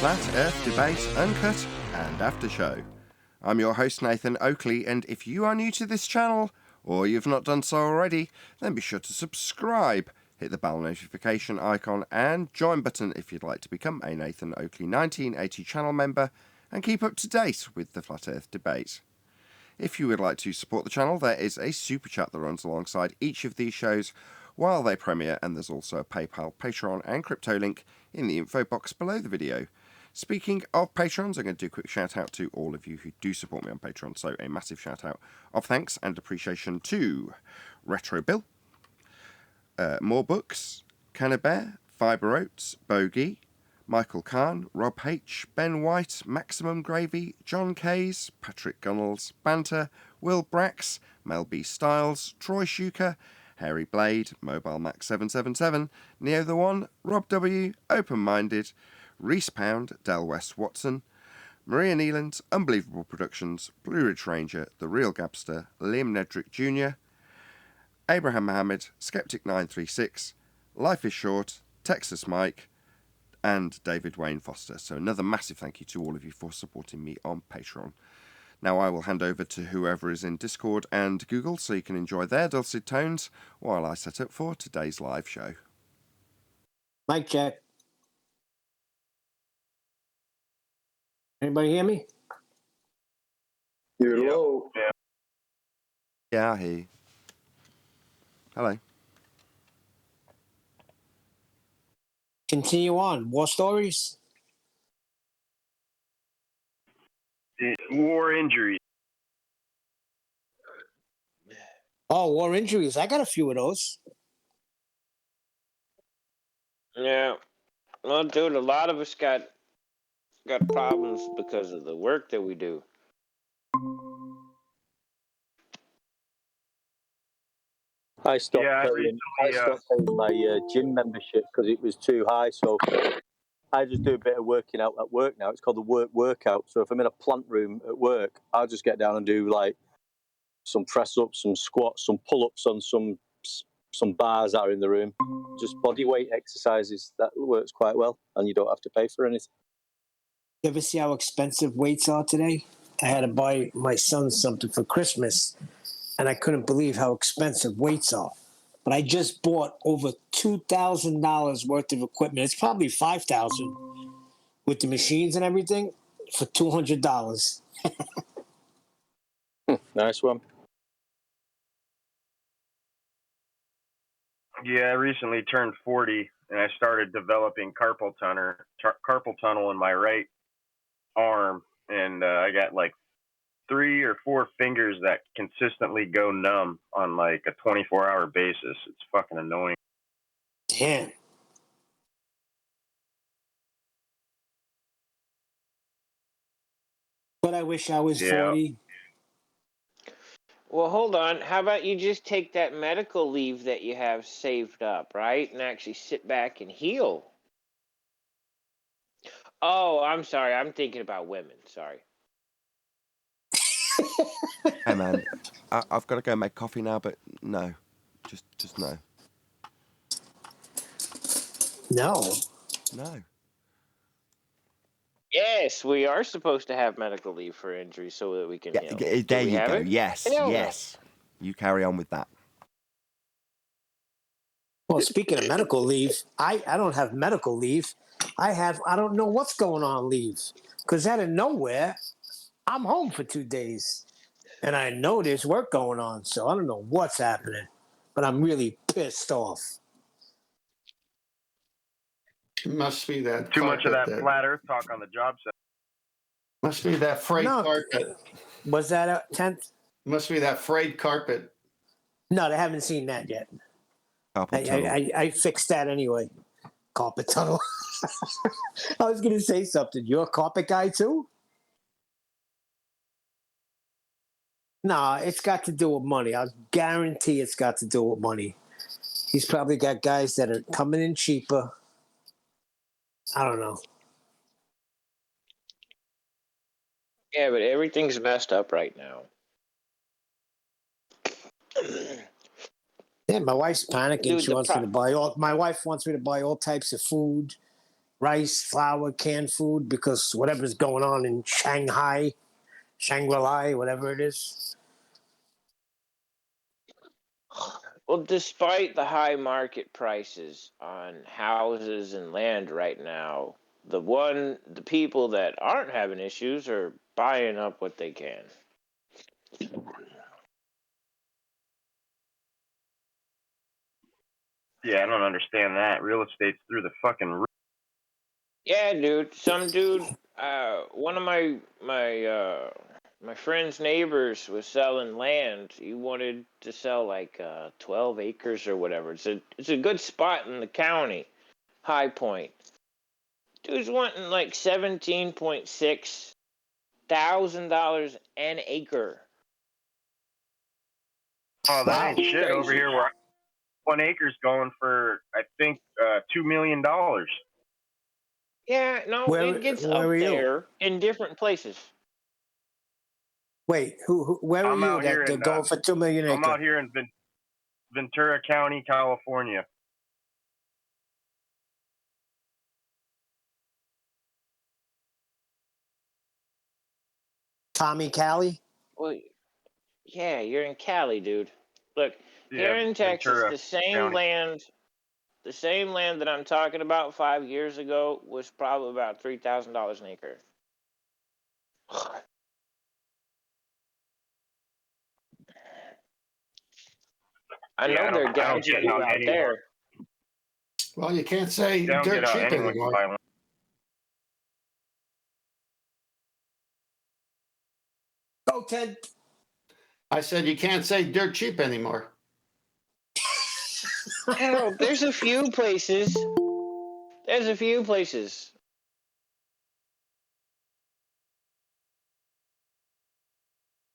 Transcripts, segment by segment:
Flat Earth Debate Uncut and After Show. I'm your host Nathan Oakley, and if you are new to this channel, or you've not done so already, then be sure to subscribe, hit the bell notification icon and join button if you'd like to become a Nathan Oakley 1980 channel member and keep up to date with the Flat Earth Debate. If you would like to support the channel, there is a super chat that runs alongside each of these shows while they premiere, and there's also a PayPal, Patreon and crypto link in the info box below the video. Speaking of patrons, I'm going to do a quick shout out to all of you who do support me on Patreon, so a massive shout out of thanks and appreciation to Retro Bill, More Books, Cannabear, Fibre Oats, Bogey, Michael Kahn, Rob H, Ben White, Maximum Gravy, John Kays, Patrick Gunnels, Banter, Will Brax, Mel B Styles, Troy Shuker, Harry Blade, Mobile Max 777, Neo the One, Rob W, Open Minded, Reese Pound, Del West Watson, Maria Nealand, Unbelievable Productions, Blue Ridge Ranger, The Real Gabster, Liam Nedrick Jr., Abraham Mohammed, Skeptic 936, Life is Short, Texas Mike, and David Wayne Foster. So another massive thank you to all of you for supporting me on Patreon. Now I will hand over to whoever is in Discord and Google so you can enjoy their dulcet tones while I set up for today's live show. Mic check. Anybody hear me? You're low. Yeah, I hear you. Hello. Continue on. War stories? War injuries. Oh, war injuries. I got a few of those. Yeah. Well, dude, a lot of us got problems because of the work that we do. I stopped paying my gym membership because it was too high. So I just do a bit of working out at work now. It's called the workout. So if I'm in a plant room at work, I'll just get down and do like some press ups, some squats, some pull ups on some bars that are in the room. Just body weight exercises. That works quite well, and you don't have to pay for anything. You ever see how expensive weights are today? I had to buy my son something for Christmas, and I couldn't believe how expensive weights are. But I just bought over $2,000 worth of equipment. It's probably $5,000 with the machines and everything for $200. Nice one. Yeah, I recently turned 40, and I started developing carpal tunnel in my right arm, and I got like 3 or 4 fingers that consistently go numb on like a 24-hour basis. It's fucking annoying. Damn. But I wish I was 40. Well, hold on. How about you just take that medical leave that you have saved up, right? And actually sit back and heal. Oh, I'm sorry. I'm thinking about women. Sorry. Hey man, I've got to go make coffee now, but no. Just no. No. No. Yes, we are supposed to have medical leave for injuries so that we can heal. There you go. It? Yes, yes. You carry on with that. Well, speaking of medical leave, I don't have medical leave. I don't know what's going on leave. Because out of nowhere, I'm home for 2 days. And I know there's work going on, so I don't know what's happening. But I'm really pissed off. It must be that Too much of that flat earth talk on the job site. Must be that frayed carpet. Was that a 10th? Must be that frayed carpet. No, they haven't seen that yet. I fixed that anyway. Carpet tunnel. I was going to say something. You're a carpet guy too? No, it's got to do with money. I guarantee it's got to do with money. He's probably got guys that are coming in cheaper. I don't know. Yeah, but everything's messed up right now. Yeah, my wife's panicking. She wants me to buy all. My wife wants me to buy all types of food, rice, flour, canned food, because whatever's going on in Shanghai, Shangri-La, whatever it is. Well, despite the high market prices on houses and land right now, the people that aren't having issues are buying up what they can. Yeah, I don't understand that. Real estate's through the fucking roof. Yeah, dude. Some dude, one of my friend's neighbors was selling land. He wanted to sell like 12 acres or whatever. It's a good spot in the county, High Point. Dude's wanting like $17,600 an acre. Oh, that Wow. ain't shit over here where 1 acre's going for, I think, $2 million. Yeah, no, Where- it gets where up are you? there in different places. Wait, where are I'm you out here that they're in, going for $2 million I'm acre? out here in Ventura County, California. Tommy Cali? Well, yeah, you're in Cali, dude. Look, Yeah, here in Texas, Ventura the same County. land that I'm talking about 5 years ago was probably about $3,000 an acre. I Yeah, know I they're don't gouging get you how out anyone- there. Well, you can't say I don't dirt get how cheap anyone can anymore. buy land. Go, Ted. I said you can't say dirt cheap anymore. Hell, there's a few places. There's a few places.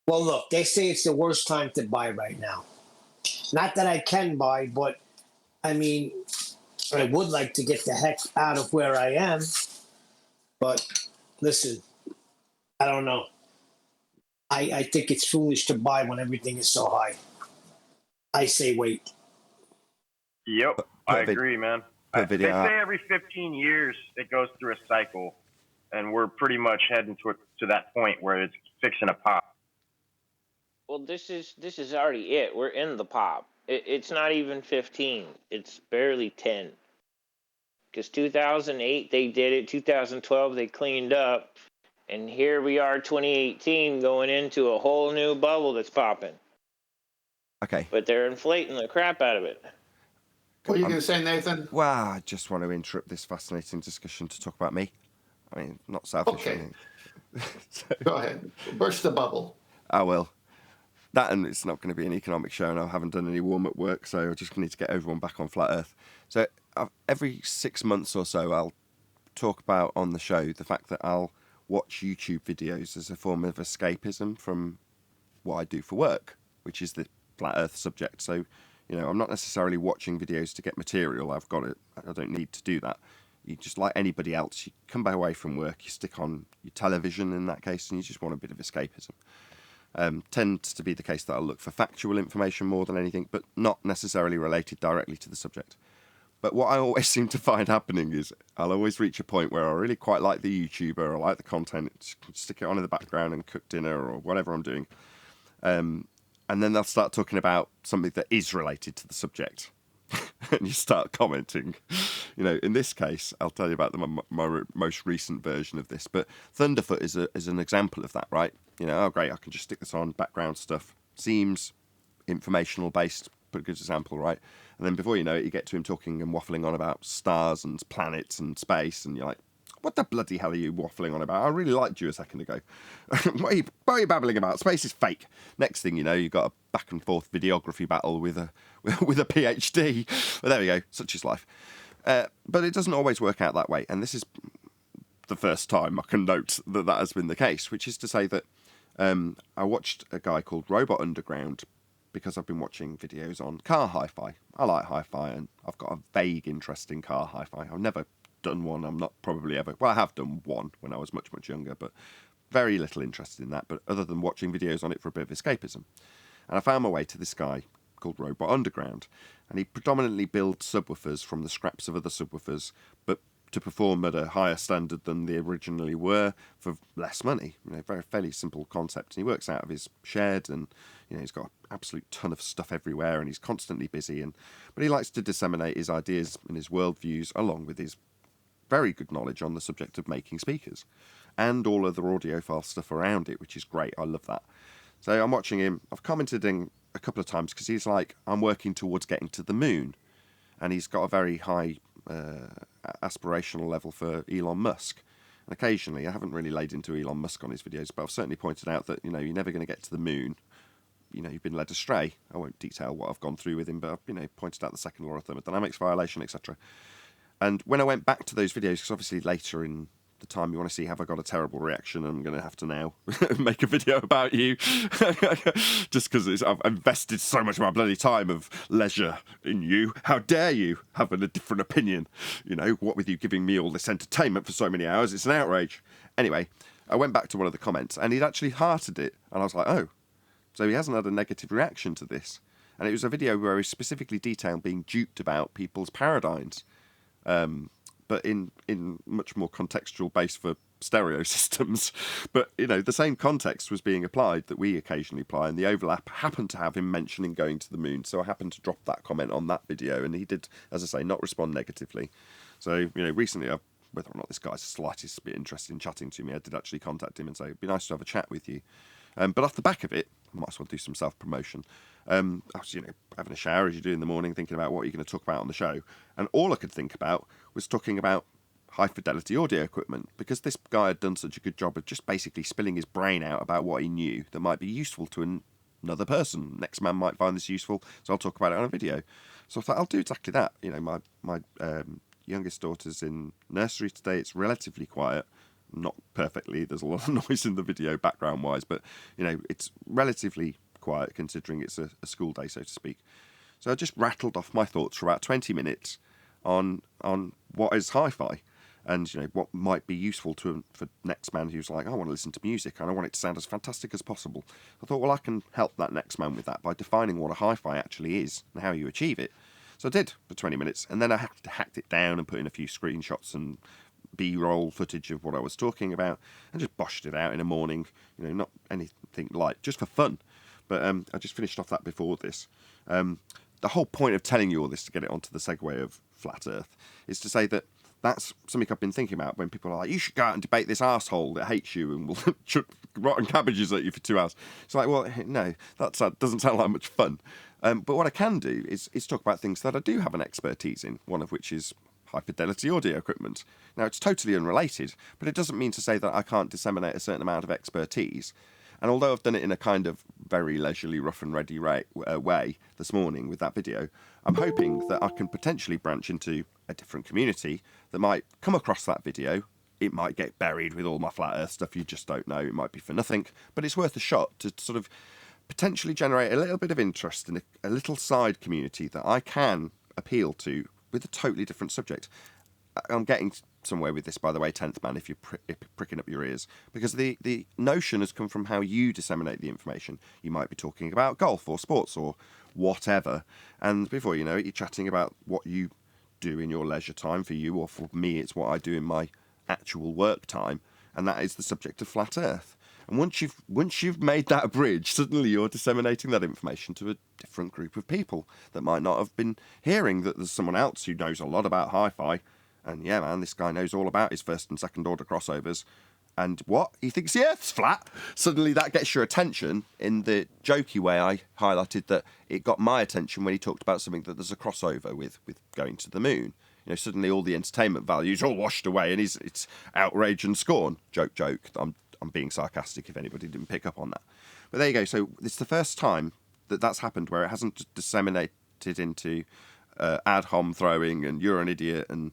Well, look, they say it's the worst time to buy right now. Not that I can buy, but I mean, I would like to get the heck out of where I am. But listen, I don't know. I think it's foolish to buy when everything is so high. I say wait. Yep, I agree, man. put a They video out. say every 15 years it goes through a cycle, and we're pretty much heading to that point where it's fixing a pop. Well, this is already it. We're in the pop. It's not even 15. It's barely 10. Because 2008 they did it. 2012 they cleaned up, and here we are, 2018, going into a whole new bubble that's popping. Okay. But they're inflating the crap out of it. What are you going to say, Nathan? Well, I just want to interrupt this fascinating discussion to talk about me. I mean, not selfish. Okay. So, Go ahead. Burst the bubble. I will. That, and it's not going to be an economic show, and I haven't done any warm-up work, so I just need to get everyone back on flat Earth. So every 6 months or so, I'll talk about on the show the fact that I'll watch YouTube videos as a form of escapism from what I do for work, which is the flat Earth subject. So, you know, I'm not necessarily watching videos to get material. I've got it. I don't need to do that. You just, like anybody else, you come back away from work, you stick on your television in that case, and you just want a bit of escapism. Tends to be the case that I'll look for factual information more than anything, but not necessarily related directly to the subject. But what I always seem to find happening is I'll always reach a point where I really quite like the YouTuber, I like the content, stick it on in the background and cook dinner or whatever I'm doing. And then they'll start talking about something that is related to the subject. And you start commenting. You know, in this case, I'll tell you about my most recent version of this, but Thunderfoot is an example of that, right? You know, oh great, I can just stick this on, background stuff. Seems informational based, but a good example, right? And then before you know it, you get to him talking and waffling on about stars and planets and space, and you're like, what the bloody hell are you waffling on about? I really liked you a second ago. What are you babbling about? Space is fake. Next thing you know, you've got a back and forth videography battle with a PhD. But there we go, such is life. But it doesn't always work out that way, and this is the first time I can note that has been the case, which is to say that I watched a guy called Robot Underground because I've been watching videos on car hi-fi. I like hi-fi, and I've got a vague interest in car hi-fi. I've never done one. I'm not probably ever... Well, I have done one when I was much, much younger, but very little interest in that, but other than watching videos on it for a bit of escapism. And I found my way to this guy called Robot Underground, and he predominantly builds subwoofers from the scraps of other subwoofers, but to perform at a higher standard than they originally were for less money. Very fairly simple concept. And he works out of his shed, and he's got an absolute ton of stuff everywhere, and he's constantly busy. But he likes to disseminate his ideas and his worldviews along with his very good knowledge on the subject of making speakers and all other audiophile stuff around it, which is great. I love that. So I'm watching him. I've commented in a couple of times because he's like, I'm working towards getting to the moon, and he's got a very high aspirational level for Elon Musk. And occasionally, I haven't really laid into Elon Musk on his videos, but I've certainly pointed out that, you're never going to get to the moon. You've been led astray. I won't detail what I've gone through with him, but I've, pointed out the second law of thermodynamics violation, etc. And when I went back to those videos, because obviously later in the time you want to see, have I got a terrible reaction? I'm going to have to now make a video about you just because I've invested so much of my bloody time of leisure in you. How dare you have a different opinion? What with you giving me all this entertainment for so many hours? It's an outrage. Anyway, I went back to one of the comments and he'd actually hearted it. And I was like, oh, so he hasn't had a negative reaction to this. And it was a video where he specifically detailed being duped about people's paradigms. But in much more contextual base for stereo systems. But, the same context was being applied that we occasionally apply, and the overlap happened to have him mentioning going to the moon. So I happened to drop that comment on that video, and he did, as I say, not respond negatively. So, recently, whether or not this guy's the slightest bit interested in chatting to me, I did actually contact him and say, it'd be nice to have a chat with you. But off the back of it, I might as well do some self-promotion. I was, having a shower as you do in the morning, thinking about what you're going to talk about on the show. And all I could think about was talking about high-fidelity audio equipment, because this guy had done such a good job of just basically spilling his brain out about what he knew that might be useful to another person. Next man might find this useful, so I'll talk about it on a video. So I thought, I'll do exactly that. My youngest daughter's in nursery today. It's relatively quiet. Not perfectly. There's a lot of noise in the video background-wise, but, it's relatively quiet considering it's a school day, so to speak. So I just rattled off my thoughts for about 20 minutes on what is hi-fi and, what might be useful for next man who's like, I want to listen to music and I want it to sound as fantastic as possible. I thought, well, I can help that next man with that by defining what a hi-fi actually is and how you achieve it. So I did for 20 minutes, and then I hacked it down and put in a few screenshots and B-roll footage of what I was talking about and just boshed it out in a morning, not anything light, just for fun. But I just finished off that before this. The whole point of telling you all this, to get it onto the segue of flat Earth, is to say that that's something I've been thinking about when people are like, you should go out and debate this arsehole that hates you and will chuck rotten cabbages at you for 2 hours. It's like, well, no, that doesn't sound like much fun. But what I can do is talk about things that I do have an expertise in, one of which is high-fidelity audio equipment. Now, it's totally unrelated, but it doesn't mean to say that I can't disseminate a certain amount of expertise. And although I've done it in a kind of very leisurely, rough and ready way this morning with that video, I'm hoping that I can potentially branch into a different community that might come across that video. It might get buried with all my flat earth stuff, you just don't know. It might be for nothing, but it's worth a shot to sort of potentially generate a little bit of interest in a little side community that I can appeal to with a totally different subject. I'm getting somewhere with this, by the way, 10th man, if you're pricking up your ears, because the notion has come from how you disseminate the information. You might be talking about golf or sports or whatever, and before you know it, you're chatting about what you do in your leisure time. For you, or for me, it's what I do in my actual work time, and that is the subject of flat Earth. And once you've made that bridge, suddenly you're disseminating that information to a different group of people that might not have been hearing that there's someone else who knows a lot about hi-fi. And yeah, man, this guy knows all about his first and second order crossovers. And what? He thinks the Earth's flat? Suddenly that gets your attention in the jokey way I highlighted that it got my attention when he talked about something that there's a crossover with going to the moon. Suddenly all the entertainment values all washed away and it's outrage and scorn. Joke. I'm being sarcastic if anybody didn't pick up on that. But there you go. So it's the first time that's happened where it hasn't just disseminated into ad hom throwing and you're an idiot and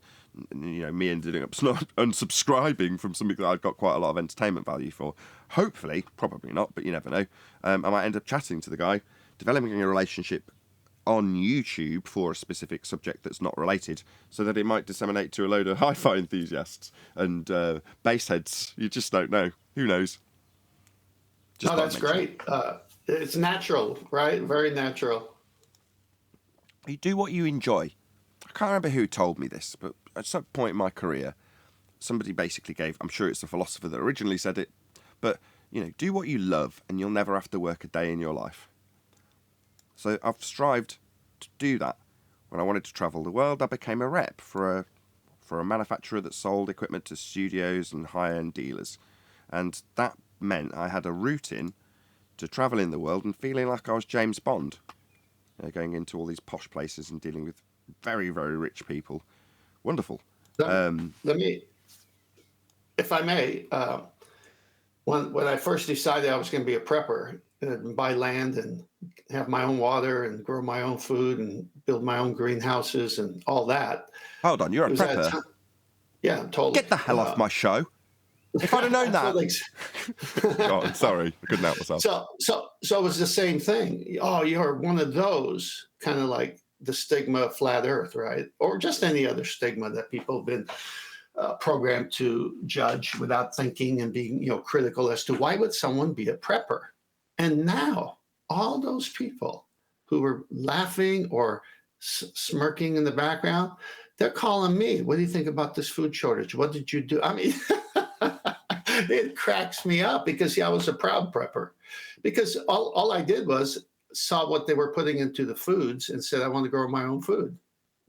me ending up unsubscribing from something that I've got quite a lot of entertainment value for. Hopefully, probably not, but you never know. I might end up chatting to the guy, developing a relationship on YouTube for a specific subject that's not related, so that it might disseminate to a load of hi-fi enthusiasts and bass heads. You just don't know. Who knows? No, that's great. It's natural, right? Very natural. You do what you enjoy. I can't remember who told me this, but at some point in my career, somebody basically gave, I'm sure it's the philosopher that originally said it, but, do what you love and you'll never have to work a day in your life. So I've strived to do that. When I wanted to travel the world, I became a rep for a manufacturer that sold equipment to studios and high-end dealers. And that meant I had a route in to travelling the world and feeling like I was James Bond. Going into all these posh places and dealing with very, very rich people. Wonderful. Let me, if I may, when I first decided I was going to be a prepper and buy land and have my own water and grow my own food and build my own greenhouses and all that. Hold on, you're a prepper? Yeah, totally. Get the hell off my show. If I'd have known that. Go on, sorry, I couldn't help myself. So it was the same thing. Oh, you're one of those, kind of like the stigma of flat Earth, right? Or just any other stigma that people have been programmed to judge without thinking and being, critical as to why would someone be a prepper. And now all those people who were laughing or smirking in the background, they're calling me. What do you think about this food shortage? What did you do? I mean, it cracks me up because I was a proud prepper. Because all I did was saw what they were putting into the foods and said, I want to grow my own food.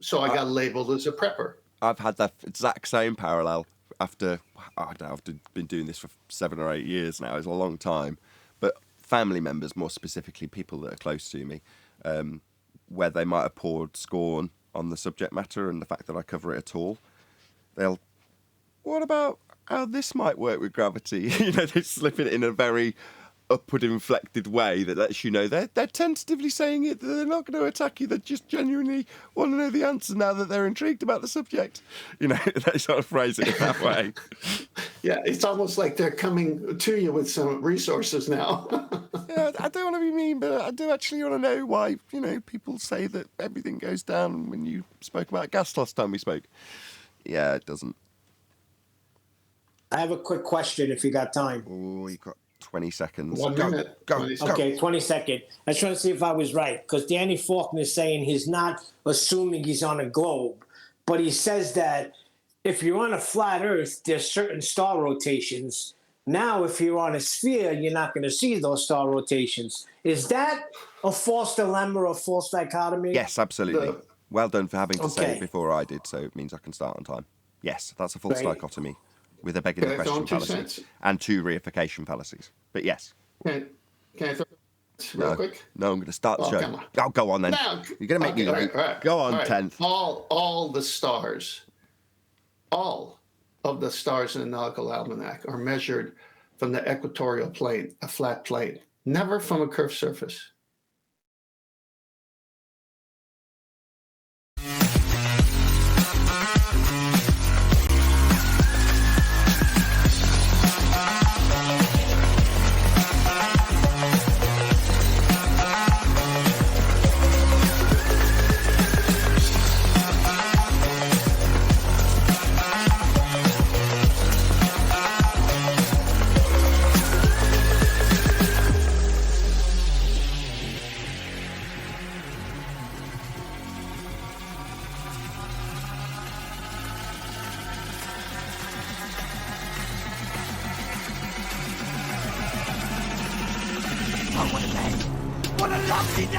So I got labeled as a prepper. I've had that exact same parallel after, I've been doing this for 7 or 8 years now. It's a long time. But family members, more specifically people that are close to me, where they might have poured scorn on the subject matter and the fact that I cover it at all, what about how this might work with gravity? They slip it in a very upward inflected way that lets you know they're tentatively saying it, that they're not going to attack you, they just genuinely want to know the answer now that they're intrigued about the subject. They sort of phrase it that way. Yeah, it's almost like they're coming to you with some resources now. Yeah, I don't want to be mean, but I do actually want to know why, people say that everything goes down when you spoke about gas last time we spoke. Yeah, it doesn't. I have a quick question if you got time. Oh, you got 20 seconds. 1 minute. Go. Okay, 20 seconds. I just want to see if I was right, because Danny Faulkner is saying he's not assuming he's on a globe, but he says that if you're on a flat Earth, there's certain star rotations. Now, if you're on a sphere, you're not going to see those star rotations. Is that a false dilemma or a false dichotomy? Yes, absolutely. Well done for having to say it before I did, so it means I can start on time. Yes, that's a false dichotomy with a begging the question fallacy and 2 reification fallacies. But yes. Can I throw real quick? No, I'm going to start the show. Oh, go on then. No. You're going to make me all right. Go on, all right. 10th. All the stars, all of the stars in the Nautical Almanac are measured from the equatorial plane, a flat plane, never from a curved surface.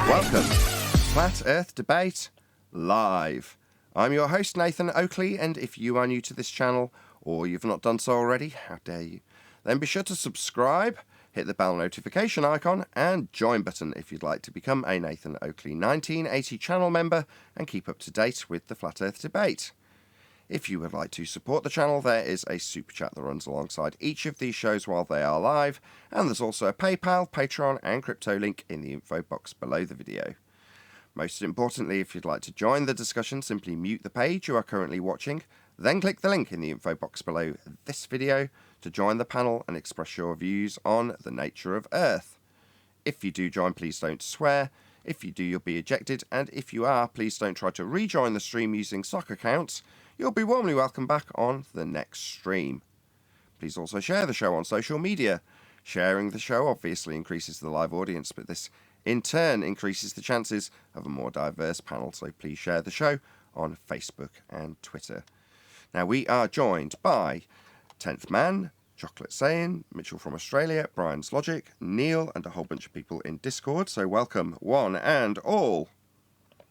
Welcome. Flat Earth Debate Live. I'm your host, Nathan Oakley, and if you are new to this channel, or you've not done so already, how dare you, then be sure to subscribe, hit the bell notification icon, and join button if you'd like to become a Nathan Oakley 1980 channel member and keep up to date with the Flat Earth Debate. If you would like to support the channel, there is a super chat that runs alongside each of these shows while they are live, and there's also a PayPal, Patreon, and crypto link in the info box below the video. Most importantly, if you'd like to join the discussion, simply mute the page you are currently watching, then click the link in the info box below this video to join the panel and express your views on the nature of Earth. If you do join, please don't swear. If you do, you'll be ejected, and if you are, please don't try to rejoin the stream using sock accounts. You'll be warmly welcome back on the next stream. Please also share the show on social media. Sharing the show obviously increases the live audience, but this in turn increases the chances of a more diverse panel, so please share the show on Facebook and Twitter. Now, we are joined by 10th Man, Chocolate Saying, Mitchell from Australia, Brian's Logic, Neil, and a whole bunch of people in Discord. So welcome, one and all.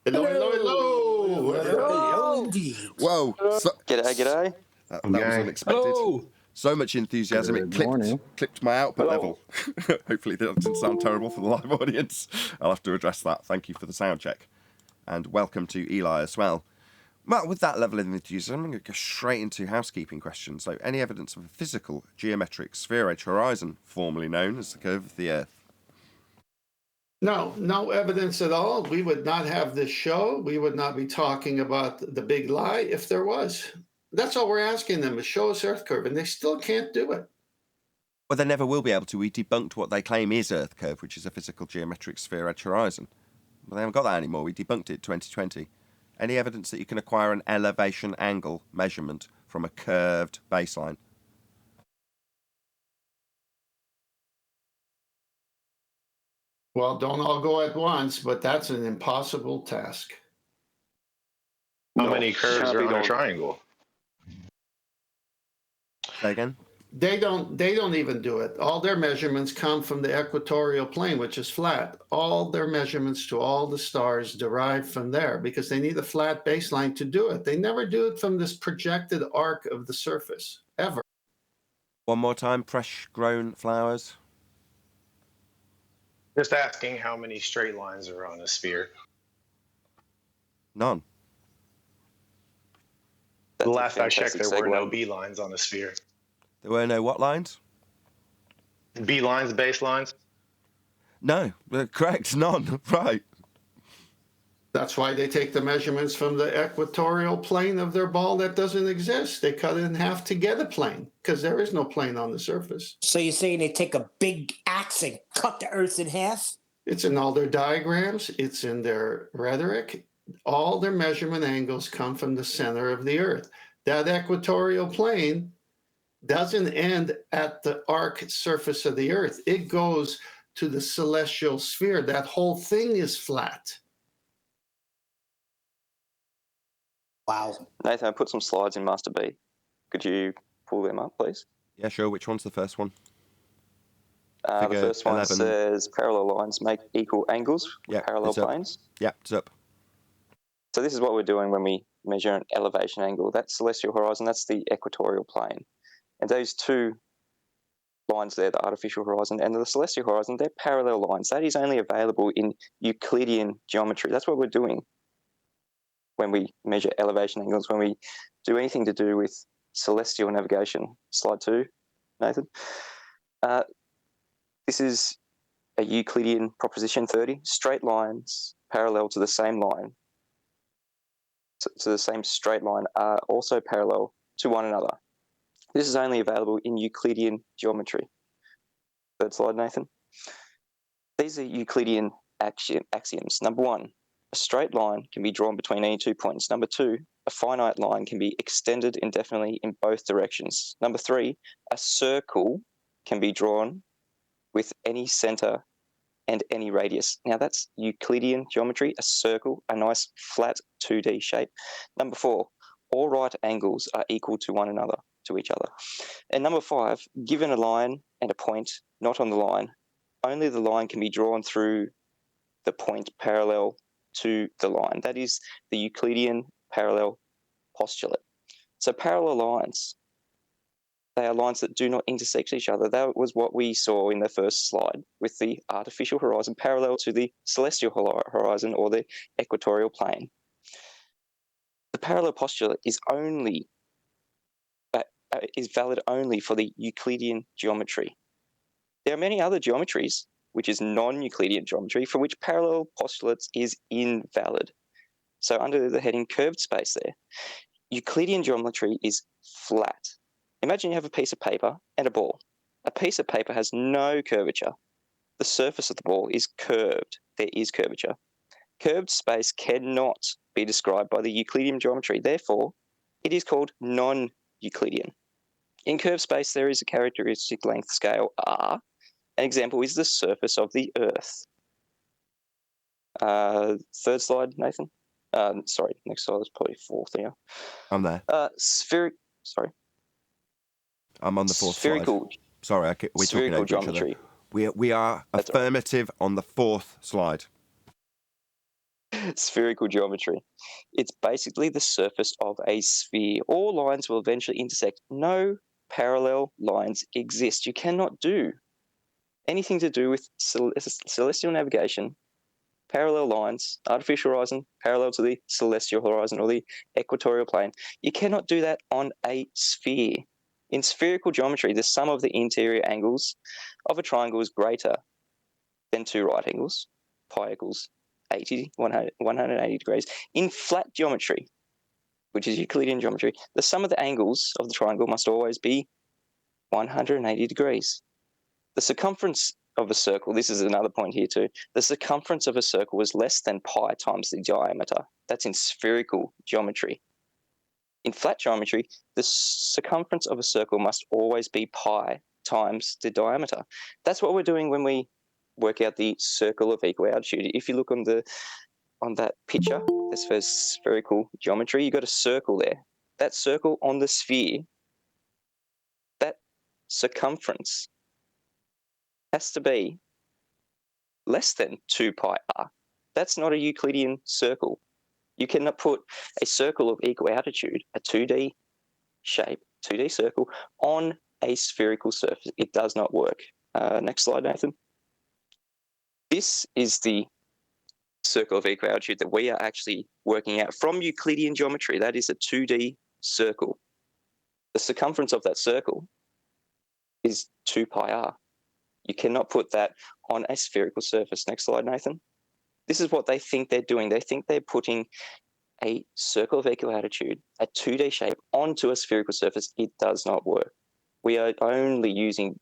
Hello, hello, hello. Hello, indeed. Whoa. G'day. That was unexpected. Hello. So much enthusiasm, Good it morning. clipped my output Hello. level. Hopefully that doesn't sound terrible for the live audience. I'll have to address that. Thank you for the sound check. And welcome to Eli as well. Well, with that level of enthusiasm, I'm going to go straight into housekeeping questions. So, any evidence of a physical, geometric sphere-edge horizon, formerly known as the curve of the Earth? No evidence at all. We would not have this show. We would not be talking about the big lie if there was. That's all we're asking them, is show us Earth curve, and they still can't do it. Well, they never will be able to. We debunked what they claim is Earth curve, which is a physical, geometric sphere-edge horizon. Well, they haven't got that anymore. We debunked it in 2020. Any evidence that you can acquire an elevation angle measurement from a curved baseline? Well, don't all go at once, but that's an impossible task. How many curves are on a triangle? Say again? They don't even do it. All their measurements come from the equatorial plane, which is flat. All their measurements to all the stars derive from there because they need a flat baseline to do it. They never do it from this projected arc of the surface, ever. One more time, fresh grown flowers. Just asking how many straight lines are on a sphere. None. The last I checked, there were no B lines on a sphere. There were no what lines? B lines, baselines? No, correct, none. Right. That's why they take the measurements from the equatorial plane of their ball that doesn't exist. They cut it in half to get a plane because there is no plane on the surface. So you're saying they take a big axe and cut the Earth in half? It's in all their diagrams. It's in their rhetoric. All their measurement angles come from the center of the Earth. That equatorial plane doesn't end at the arc surface of the Earth. It goes to the celestial sphere. That whole thing is flat. Wow. Nathan, I put some slides in Master B. Could you pull them up, please? Yeah, sure. Which one's the first one? The first one 11. says parallel lines make equal angles with parallel planes. Yeah, it's up. So this is what we're doing when we measure an elevation angle. That celestial horizon, that's the equatorial plane. And those two lines there, the artificial horizon and the celestial horizon, they're parallel lines. That is only available in Euclidean geometry. That's what we're doing when we measure elevation angles, when we do anything to do with celestial navigation. Slide 2, Nathan. This is a Euclidean proposition 30. Straight lines parallel to the same line, so the same straight line, are also parallel to one another. This is only available in Euclidean geometry. Third slide, Nathan. These are Euclidean axioms. Number 1, a straight line can be drawn between any 2 points. Number 2, a finite line can be extended indefinitely in both directions. Number 3, a circle can be drawn with any center and any radius. Now that's Euclidean geometry, a circle, a nice flat 2D shape. Number 4, all right angles are equal to one another, to each other. And number 5, given a line and a point not on the line, only the line can be drawn through the point parallel to the line. That is the Euclidean parallel postulate. So parallel lines, they are lines that do not intersect each other. That was what we saw in the first slide with the artificial horizon parallel to the celestial horizon or the equatorial plane. The parallel postulate is valid only for the Euclidean geometry. There are many other geometries, which is non-Euclidean geometry, for which parallel postulates is invalid. So under the heading curved space there, Euclidean geometry is flat. Imagine you have a piece of paper and a ball. A piece of paper has no curvature. The surface of the ball is curved. There is curvature. Curved space cannot be described by the Euclidean geometry. Therefore, it is called non-Euclidean. In curved space, there is a characteristic length scale R. An example is the surface of the Earth. Third slide, Nathan. Sorry, next slide is probably fourth here. I'm there. Sorry. I'm on the fourth spherical, slide. Sorry, we're talking over geometry. each other. We are affirmative on the fourth slide. Spherical geometry. It's basically the surface of a sphere. All lines will eventually intersect. No parallel lines exist. You cannot do anything to do with celestial navigation, parallel lines, artificial horizon, parallel to the celestial horizon or the equatorial plane. You cannot do that on a sphere. In spherical geometry, the sum of the interior angles of a triangle is greater than two right angles. Pi equals 180 degrees. In flat geometry, which is Euclidean geometry, the sum of the angles of the triangle must always be 180 degrees. The circumference of a circle, this is another point here too, the circumference of a circle is less than pi times the diameter. That's in spherical geometry. In flat geometry, the circumference of a circle must always be pi times the diameter. That's what we're doing when we work out the circle of equal altitude. If you look on that picture, this for spherical geometry, you got a circle there. That circle on the sphere, that circumference has to be less than 2 pi r. That's not a Euclidean circle. You cannot put a circle of equal altitude, a 2D shape, 2D circle, on a spherical surface. It does not work. Next slide, Nathan. This is the circle of equal altitude that we are actually working out from Euclidean geometry. That is a 2D circle. The circumference of that circle is 2 pi r. You cannot put that on a spherical surface. Next slide, Nathan. This is what they think they're doing. They think they're putting a circle of equal altitude, a 2D shape, onto a spherical surface. It does not work. We are only using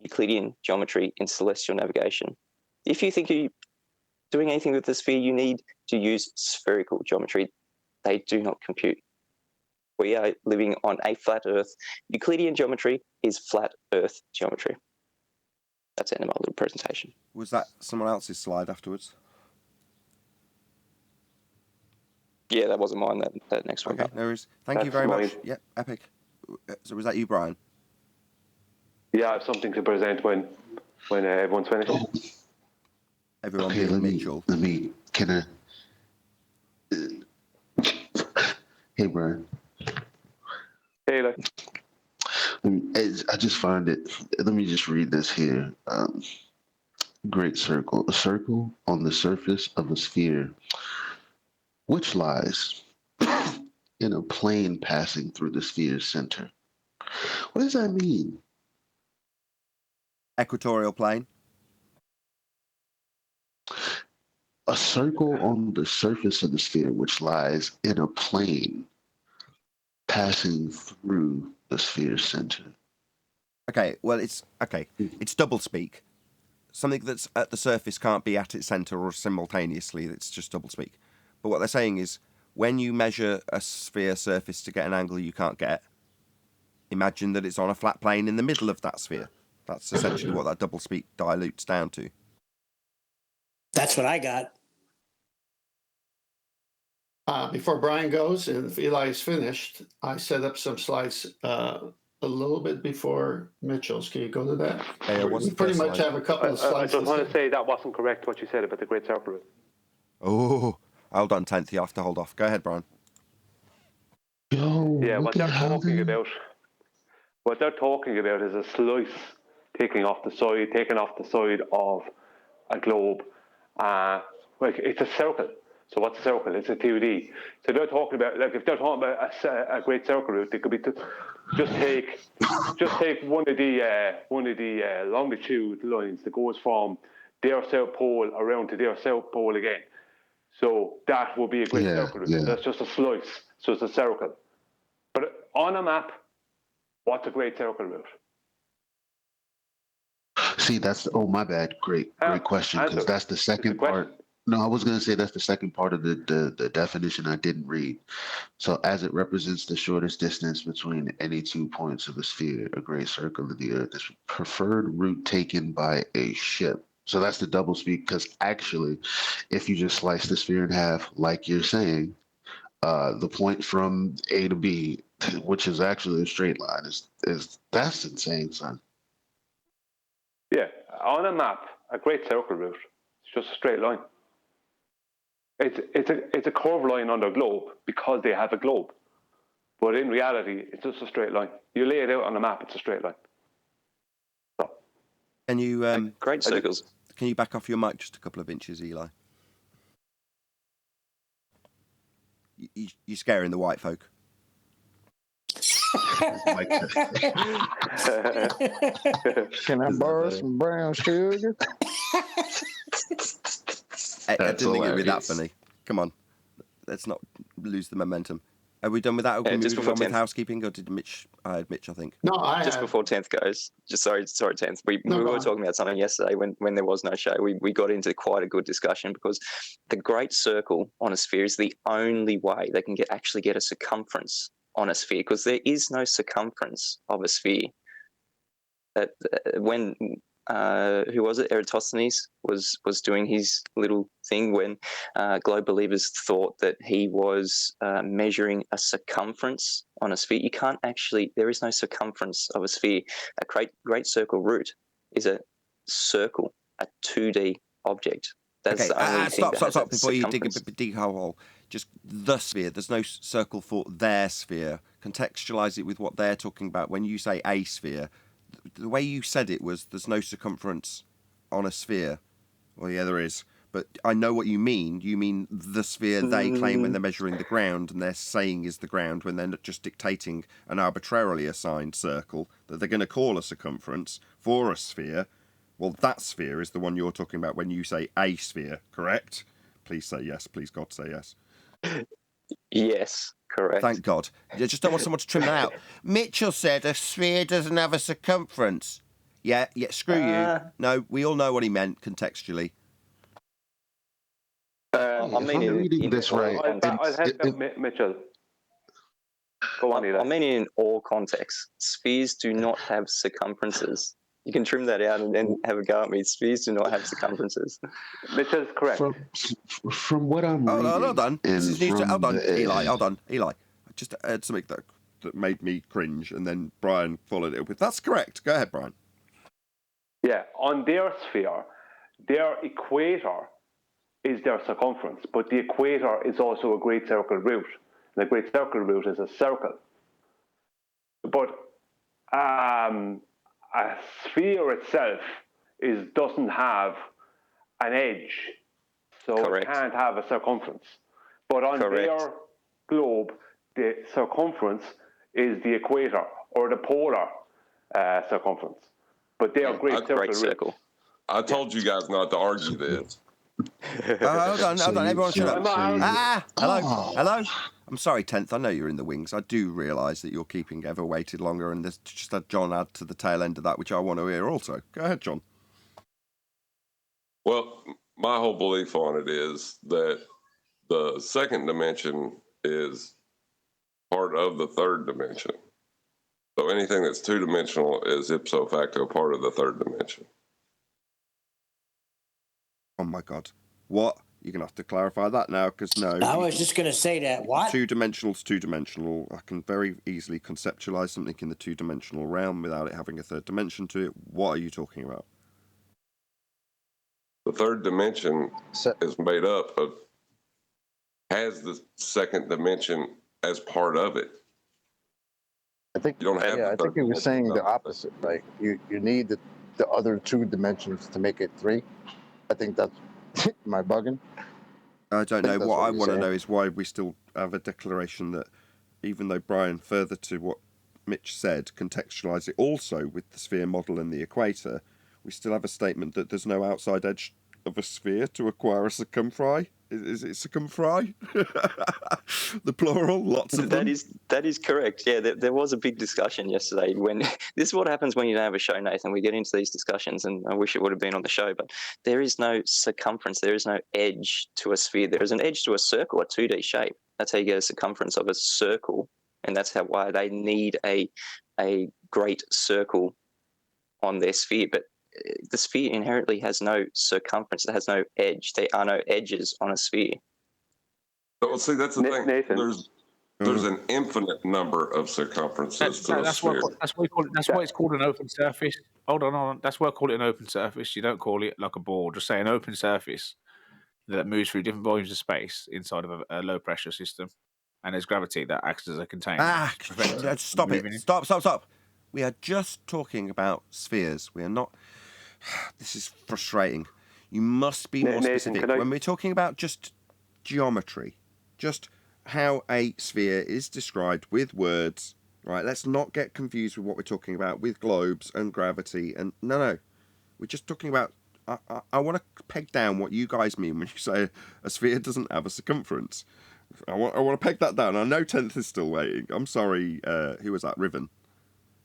Euclidean geometry in celestial navigation. If you think you're doing anything with the sphere, you need to use spherical geometry. They do not compute. We are living on a flat Earth. Euclidean geometry is flat Earth geometry. That's the end of my little presentation. Was that someone else's slide afterwards? Yeah, that wasn't mine, that next one. Okay, no worries. Thank you very much. Yeah, epic. So was that you, Brian? Yeah, I have something to present when everyone's finished. Everyone okay, Mitchell. Can I... Hey, Brian. Hey, like. I just find it... Let me just read this here. Great circle. A circle on the surface of a sphere, which lies in a plane passing through the sphere's center. What does that mean? Equatorial plane. A circle on the surface of the sphere, which lies in a plane passing through the sphere's center. Okay, well, it's double speak. Something that's at the surface can't be at its center or simultaneously. It's just double speak. But what they're saying is, when you measure a sphere surface to get an angle you can't get, imagine that it's on a flat plane in the middle of that sphere. That's essentially what that double speak dilutes down to. That's what I got. Before Brian goes, and if Eli is finished, I set up some slides a little bit before Mitchell's. Can you go to that? We pretty much have a couple of slides. I just want to say that wasn't correct what you said about the Great Circle. Oh, hold on, 10th. You have to hold off. Go ahead, Brian. Yeah, what they're talking about is a slice taking off the side of a globe. Like it's a circle. So what's a circle? It's a 2D. So they're talking about, like, if they're talking about a great circle route, it could be just take one of the longitude lines that goes from their south pole around to their south pole again. So that would be a great circle route. Yeah. That's just a slice. So it's a circle. But on a map, what's a great circle route? See, my bad. Great question, because that's the second part. No, I was going to say that's the second part of the definition I didn't read. So as it represents the shortest distance between any 2 points of a sphere, a great circle of the Earth is preferred route taken by a ship So that's the double speak, because actually, if you just slice the sphere in half, like you're saying, the point from A to B, which is actually a straight line, is that's insane, son. Yeah, on a map, a great circle route, it's just a straight line. It's a curved line on the globe because they have a globe. But in reality, it's just a straight line. You lay it out on a map, it's a straight line. So, Can you great circles. Can you back off your mic just a couple of inches, Eli? You're scaring the white folk. Can I borrow some brown sugar? I didn't think it'd be that funny. Come on, let's not lose the momentum. Are we done with that? Are we moving on with housekeeping, or did Mitch? I think. No, just before 10th goes. Sorry, 10th. We were talking about something yesterday when there was no show. We got into quite a good discussion because the great circle on a sphere is the only way they can actually get a circumference on a sphere, because there is no circumference of a sphere. When who was it? Eratosthenes was doing his little thing when globe believers thought that he was measuring a circumference on a sphere. You can't actually. There is no circumference of a sphere. A great circle root is a circle, a 2D object. That's the only thing that stop before you dig a hole. Just the sphere. There's no circle for their sphere. Contextualize it with what they're talking about. When you say a sphere, the way you said it was there's no circumference on a sphere. Well, yeah, there is. But I know what you mean. You mean the sphere they claim when they're measuring the ground and they're saying is the ground, when they're not just dictating an arbitrarily assigned circle that they're going to call a circumference for a sphere. Well, that sphere is the one you're talking about when you say a sphere, correct? Please say yes. Please, God, say yes. Yes, correct. Thank God. I just don't want someone to trim that out. Mitchell said a sphere doesn't have a circumference. Yeah, screw you. No, we all know what he meant contextually. I'm reading this right. I'll have Mitchell. Go on, Eli. I mean, in all contexts, spheres do not have circumferences. You can trim that out and then have a go at me. Spheres do not have circumferences. Mitchell's correct. From what I'm reading... Hold on. Hold on, Eli. Hold on, Eli. I just heard something that made me cringe, and then Brian followed it up with, that's correct. Go ahead, Brian. Yeah, on their sphere, their equator is their circumference, but the equator is also a great circle root. And the great circle root is a circle. But a sphere itself doesn't have an edge, so Correct. It can't have a circumference. But on Correct. Their globe, the circumference is the equator or the polar circumference. But they are great circle. I told you guys not to argue this. Hold on, everyone shut up. Hello. I'm sorry, 10th, I know you're in the wings. I do realise that you're keeping ever waited longer, and there's just had John add to the tail end of that, which I want to hear also. Go ahead, John. Well, my whole belief on it is that the second dimension is part of the third dimension. So anything that's two-dimensional is ipso facto part of the third dimension. Oh, my God. What? You're going to have to clarify that now, because no. I was just going to say that. What? Two-dimensional is two-dimensional. I can very easily conceptualize something in the two-dimensional realm without it having a third dimension to it. What are you talking about? The third dimension is made up of, has the second dimension as part of it. I think you don't have. Yeah, I think he was saying the opposite. Like you need the other two dimensions to make it three. I think that's am I bugging? I don't know. What I want to know is why we still have a declaration that, even though Brian, further to what Mitch said, contextualise it also with the sphere model and the equator, we still have a statement that there's no outside edge of a sphere to acquire a circumfry. Is it circumfry? The plural, lots of them. That is correct. Yeah, there was a big discussion yesterday. When this is what happens when you don't have a show, Nathan. We get into these discussions, and I wish it would have been on the show. But there is no circumference. There is no edge to a sphere. There is an edge to a circle, a 2D shape. That's how you get a circumference of a circle, and that's why they need a great circle on their sphere. But the sphere inherently has no circumference. It has no edge. There are no edges on a sphere. Well, see, that's the thing. Nathan. There's an infinite number of circumferences to a sphere. That's why it's called an open surface. Hold on. That's why I call it an open surface. You don't call it like a ball. Just say an open surface that moves through different volumes of space inside of a low pressure system, and there's gravity that acts as a container. Stop it! Stop! We are just talking about spheres. We are not. This is frustrating. You must be more specific. When we're talking about just geometry, just how a sphere is described with words, right? Let's not get confused with what we're talking about with globes and gravity. And no, we're just talking about. I want to peg down what you guys mean when you say a sphere doesn't have a circumference. I want to peg that down. I know 10th is still waiting. I'm sorry. Who was that? Riven.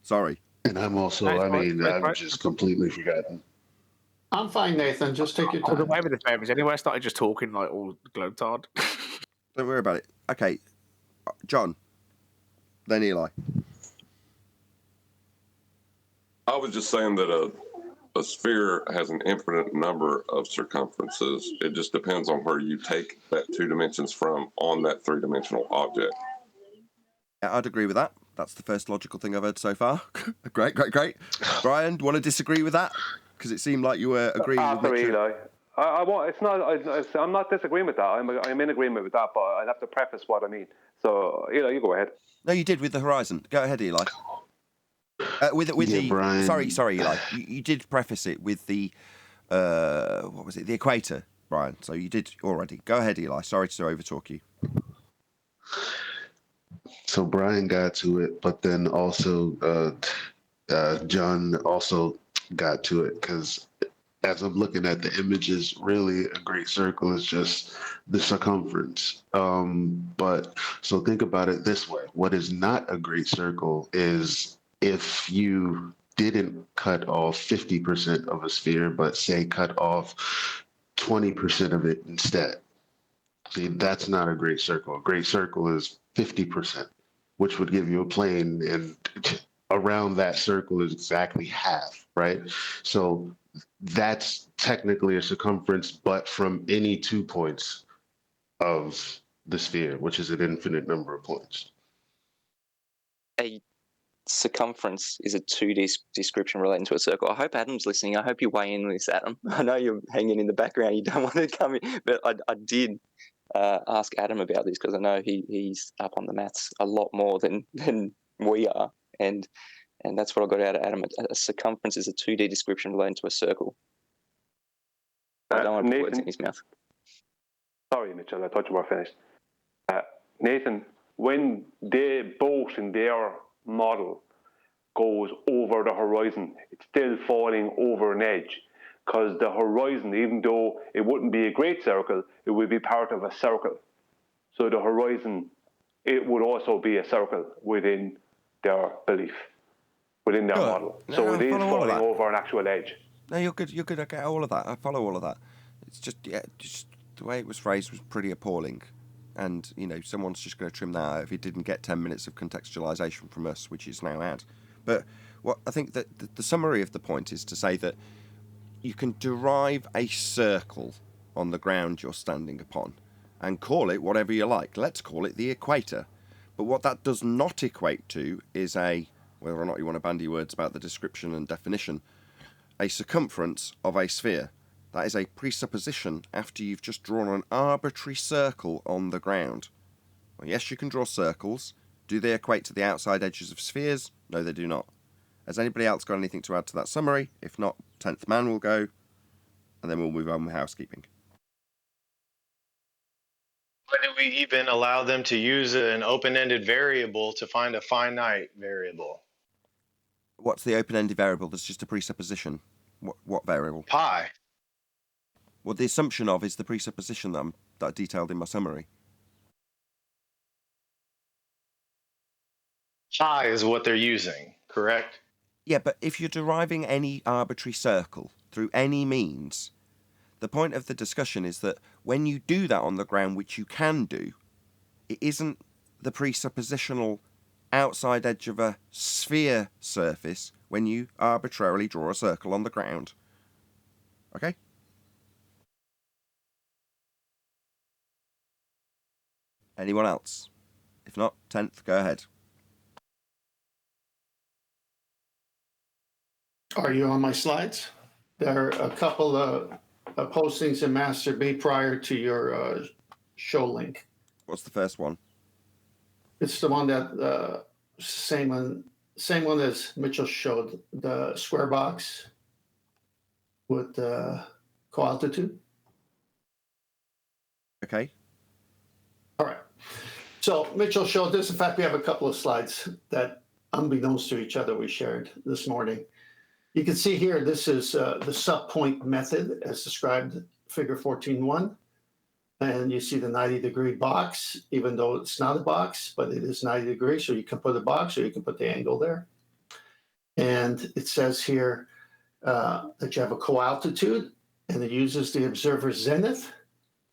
Sorry. And I'm also, I've just completely forgotten. I'm fine, Nathan. Just take your time. The way with the favors. Anyway, I started just talking like all globe-tard. Don't worry about it. Okay. John. Then Eli. I was just saying that a sphere has an infinite number of circumferences. It just depends on where you take that 2 dimensions from on that 3-dimensional object. Yeah, I'd agree with that. That's the first logical thing I've heard so far. Great. Brian, do you want to disagree with that? Because it seemed like you were agreeing with Mitchell. Eli. I'm not disagreeing with that. I'm in agreement with that, but I'd have to preface what I mean. So, Eli, you go ahead. No, you did with the horizon. Go ahead, Eli. Brian. Sorry, Eli. You did preface it with the what was it? The equator, Brian. So you did already. Go ahead, Eli. Sorry to overtalk you. So Brian got to it, but then also John also got to it, because as I'm looking at the images, really a great circle is just the circumference. But so think about it this way. What is not a great circle is if you didn't cut off 50% of a sphere, but say cut off 20% of it instead. See, that's not a great circle. A great circle is 50%, which would give you a plane, and around that circle is exactly half, right? So that's technically a circumference, but from any 2 points of the sphere, which is an infinite number of points. A circumference is a 2D description relating to a circle. I hope Adam's listening. I hope you weigh in on this, Adam. I know you're hanging in the background. You don't want to come in, but I did ask Adam about this because I know he's up on the maths a lot more than we are, and that's what I got out of Adam. A circumference is a 2D description relating to a circle. I don't want to put words in his mouth. Sorry, Mitchell. I thought you were finished. Nathan, when they both in their model goes over the horizon, it's still falling over an edge, because the horizon, even though it wouldn't be a great circle, it would be part of a circle. So the horizon, it would also be a circle within their belief, within their model. So it is falling over an actual edge. No, you're good. I get all of that. I follow all of that. It's just the way it was phrased was pretty appalling. And, someone's just going to trim that out if he didn't get 10 minutes of contextualization from us, which he's now had. But what I think that the summary of the point is to say that you can derive a circle on the ground you're standing upon and call it whatever you like. Let's call it the equator. But what that does not equate to is whether or not you want to bandy words about the description and definition, a circumference of a sphere. That is a presupposition after you've just drawn an arbitrary circle on the ground. Well, yes, you can draw circles. Do they equate to the outside edges of spheres? No, they do not. Has anybody else got anything to add to that summary? If not, 10th man will go, and then we'll move on with housekeeping. Why do we even allow them to use an open-ended variable to find a finite variable? What's the open-ended variable? That's just a presupposition. What variable? Pi. Well, the assumption of is the presupposition that I detailed in my summary. Pi is what they're using, correct? Yeah, but if you're deriving any arbitrary circle through any means, the point of the discussion is that when you do that on the ground, which you can do, it isn't the presuppositional outside edge of a sphere surface when you arbitrarily draw a circle on the ground. Okay. Anyone else? If not, 10th, go ahead. Are you on my slides? There are a couple of postings in Master B prior to your show link. What's the first one? It's the one that same one as Mitchell showed, the square box with the coaltitude. Okay. All right. So Mitchell showed this. In fact, we have a couple of slides that, unbeknownst to each other, we shared this morning. You can see here, this is the sub-point method as described, figure 14.1. And you see the 90-degree box, even though it's not a box, but it is 90 degrees. So you can put a box or you can put the angle there. And it says here that you have a coaltitude, and it uses the observer's zenith,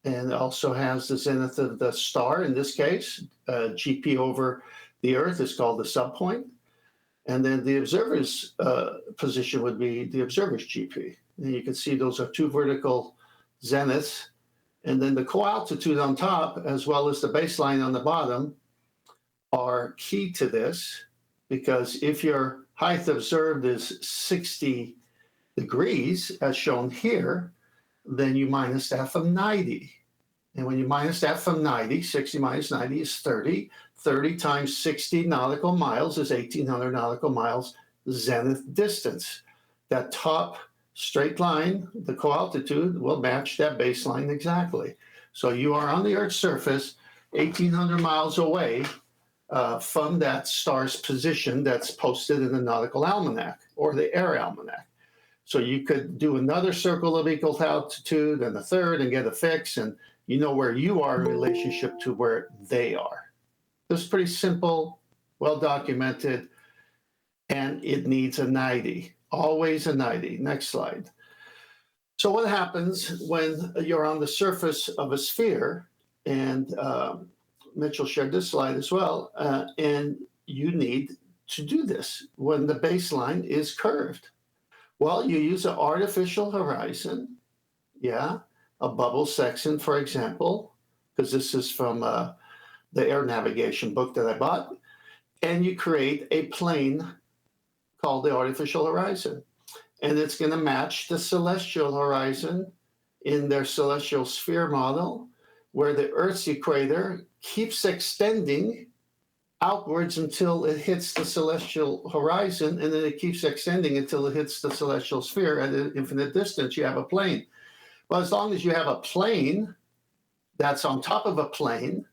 and also has the zenith of the star. In this case, GP over the Earth is called the subpoint. And then the observer's position would be the observer's GP. And you can see those are two vertical zeniths. And then the coaltitude on top, as well as the baseline on the bottom, are key to this, because if your height observed is 60 degrees, as shown here, then you minus that from 90. And when you minus that from 90, 60 minus 90 is 30. 30 times 60 nautical miles is 1,800 nautical miles zenith distance. That top straight line, the coaltitude, will match that baseline exactly. So you are on the Earth's surface 1,800 miles away from that star's position that's posted in the nautical almanac or the air almanac. So you could do another circle of equal altitude and a third and get a fix, and you know where you are in relationship to where they are. This is pretty simple, well documented, and it needs a 90, always a 90. Next slide. So what happens when you're on the surface of a sphere, and Mitchell shared this slide as well, and you need to do this when the baseline is curved? Well, you use an artificial horizon, a bubble sextant, for example, because this is from the air navigation book that I bought, and you create a plane called the artificial horizon. And it's going to match the celestial horizon in their celestial sphere model, where the Earth's equator keeps extending outwards until it hits the celestial horizon, and then it keeps extending until it hits the celestial sphere at an infinite distance. You have a plane. Well, as long as you have a plane that's on top of a plane,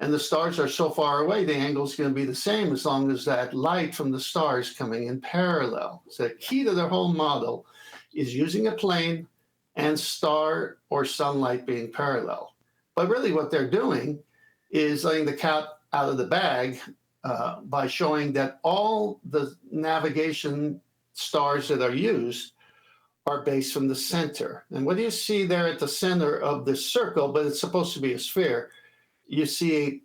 and the stars are so far away, the angle is going to be the same as long as that light from the star is coming in parallel. So the key to their whole model is using a plane and star or sunlight being parallel. But really what they're doing is letting the cat out of the bag by showing that all the navigation stars that are used are based from the center. And what do you see there at the center of the circle, but it's supposed to be a sphere? You see a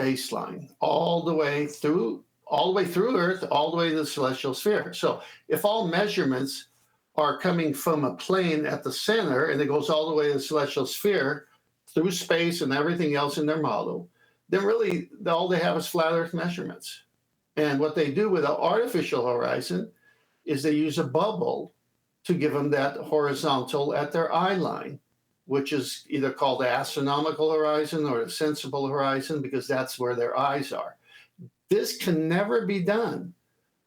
baseline all the way through Earth, all the way to the celestial sphere. So if all measurements are coming from a plane at the center and it goes all the way to the celestial sphere through space and everything else in their model, then really all they have is flat Earth measurements. And what they do with an artificial horizon is they use a bubble to give them that horizontal at their eye line, which is either called the astronomical horizon or the sensible horizon, because that's where their eyes are. This can never be done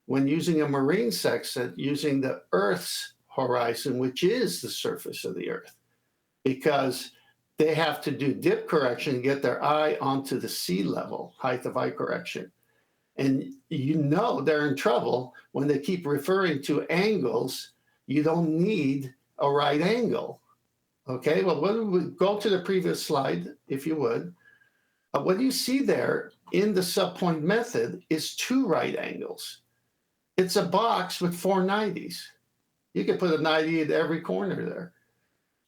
when using a marine sextant using the Earth's horizon, which is the surface of the Earth, because they have to do dip correction and get their eye onto the sea level, height of eye correction. And you know they're in trouble when they keep referring to angles. You don't need a right angle. Okay, well, when we go to the previous slide, if you would, what you see there in the subpoint method is two right angles. It's a box with 4 90s. You could put a 90 at every corner there.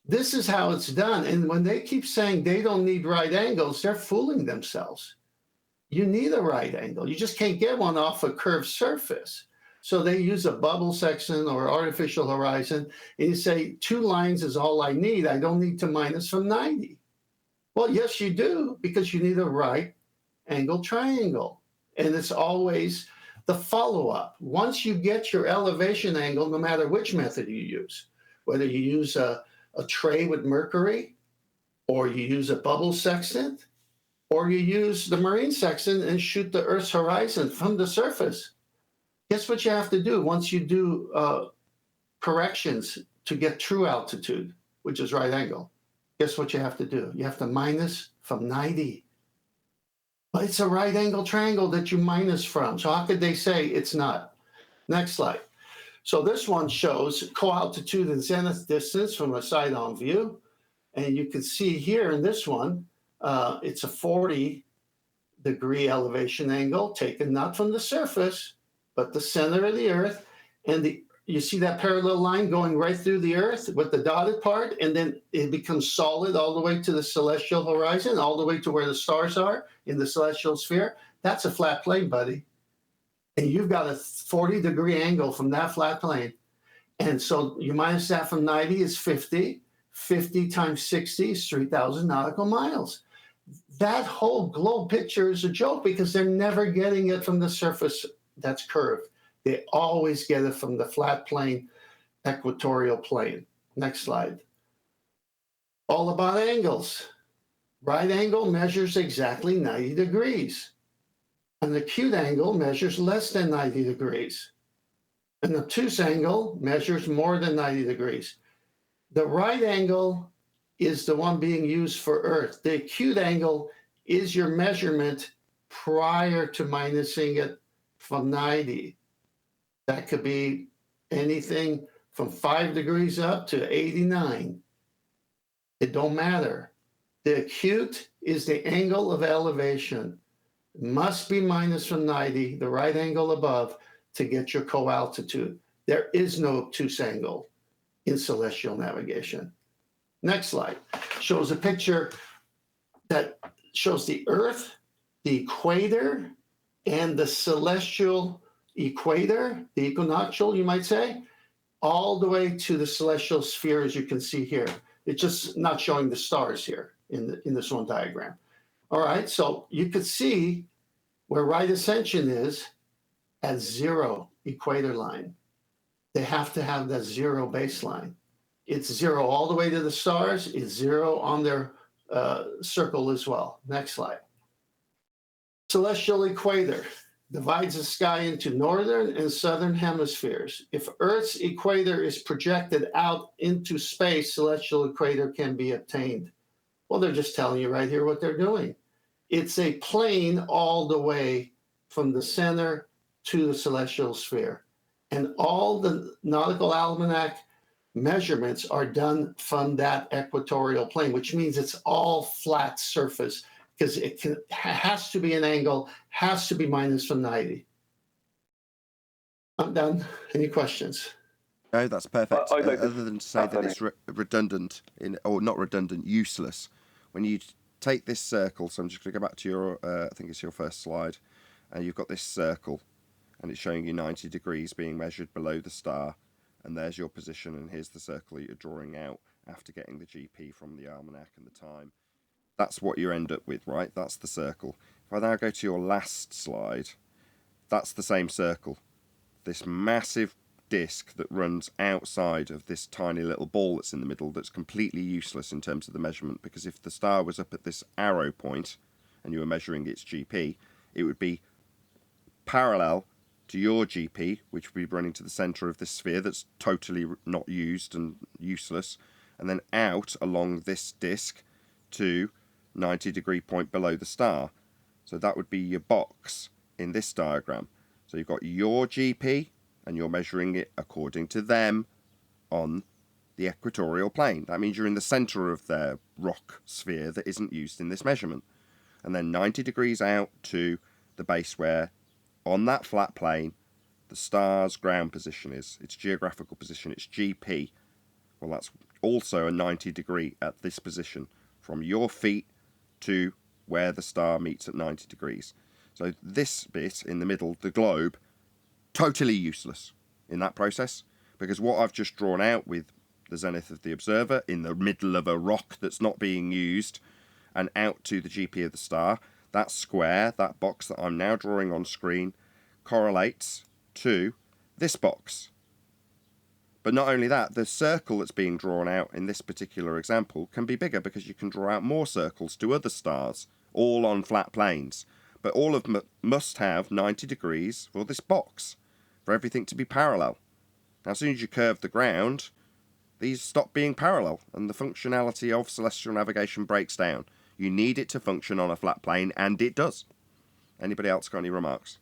This is how it's done. And when they keep saying they don't need right angles, they're fooling themselves. You need a right angle. You just can't get one off a curved surface. So they use a bubble sextant or artificial horizon, and you say 2 lines is all I need. I don't need to minus from 90. Well, yes, you do, because you need a right angle triangle. And it's always the follow-up. Once you get your elevation angle, no matter which method you use, whether you use a tray with mercury, or you use a bubble sextant, or you use the marine sextant and shoot the Earth's horizon from the surface, guess what you have to do once you do corrections to get true altitude, which is right angle? Guess what you have to do? You have to minus from 90. But it's a right angle triangle that you minus from. So how could they say it's not? Next slide. So this one shows co-altitude and zenith distance from a side-on view. And you can see here in this one, it's a 40-degree elevation angle taken not from the surface, but the center of the Earth. And you see that parallel line going right through the Earth with the dotted part, and then it becomes solid all the way to the celestial horizon, all the way to where the stars are in the celestial sphere. That's a flat plane, buddy. And you've got a 40-degree angle from that flat plane. And so you minus that from 90 is 50. 50 times 60 is 3,000 nautical miles. That whole globe picture is a joke because they're never getting it from the surface that's curved. They always get it from the flat plane, equatorial plane. Next slide. All about angles. Right angle measures exactly 90 degrees. An acute angle measures less than 90 degrees. An obtuse angle measures more than 90 degrees. The right angle is the one being used for Earth. The acute angle is your measurement prior to minusing it from 90. That could be anything from 5 degrees up to 89. It don't matter. The acute is the angle of elevation. It must be minus from 90, the right angle above, to get your co-altitude. There is no obtuse angle in celestial navigation. Next slide shows a picture that shows the Earth, the equator, and the celestial equator, the equinoctial, you might say, all the way to the celestial sphere, as you can see here. It's just not showing the stars here in this one diagram. All right, so you could see where right ascension is at 0 equator line. They have to have that 0 baseline. It's 0 all the way to the stars. It's 0 on their circle as well. Next slide. Celestial equator divides the sky into northern and southern hemispheres. If Earth's equator is projected out into space, celestial equator can be obtained. Well, they're just telling you right here what they're doing. It's a plane all the way from the center to the celestial sphere. And all the nautical almanac measurements are done from that equatorial plane, which means it's all flat surface because it has to be an angle, has to be minus from 90. I'm done. Any questions? No, that's perfect. I'd like Other than to say that it's redundant, or not redundant, useless. When you take this circle, so I'm just going to go back to your, I think it's your first slide, and you've got this circle, and it's showing you 90 degrees being measured below the star, and there's your position, and here's the circle that you're drawing out after getting the GP from the almanac and the time. That's what you end up with, right? That's the circle. If I now go to your last slide, that's the same circle. This massive disc that runs outside of this tiny little ball that's in the middle that's completely useless in terms of the measurement, because if the star was up at this arrow point and you were measuring its GP, it would be parallel to your GP, which would be running to the centre of this sphere that's totally not used and useless, and then out along this disc to 90-degree point below the star. So that would be your box in this diagram. So you've got your GP, and you're measuring it according to them on the equatorial plane. That means you're in the centre of their rock sphere that isn't used in this measurement. And then 90 degrees out to the base where, on that flat plane, the star's ground position is, its geographical position, its GP. Well, that's also a 90 degree at this position, from your feet to where the star meets at 90 degrees. So this bit in the middle, the globe, totally useless in that process, because what I've just drawn out with the zenith of the observer in the middle of a rock that's not being used and out to the GP of the star, that square, that box that I'm now drawing on screen, correlates to this box. But not only that, the circle that's being drawn out in this particular example can be bigger because you can draw out more circles to other stars, all on flat planes. But all of them must have 90 degrees for this box, for everything to be parallel. Now, as soon as you curve the ground, these stop being parallel, and the functionality of celestial navigation breaks down. You need it to function on a flat plane, and it does. Anybody else got any remarks?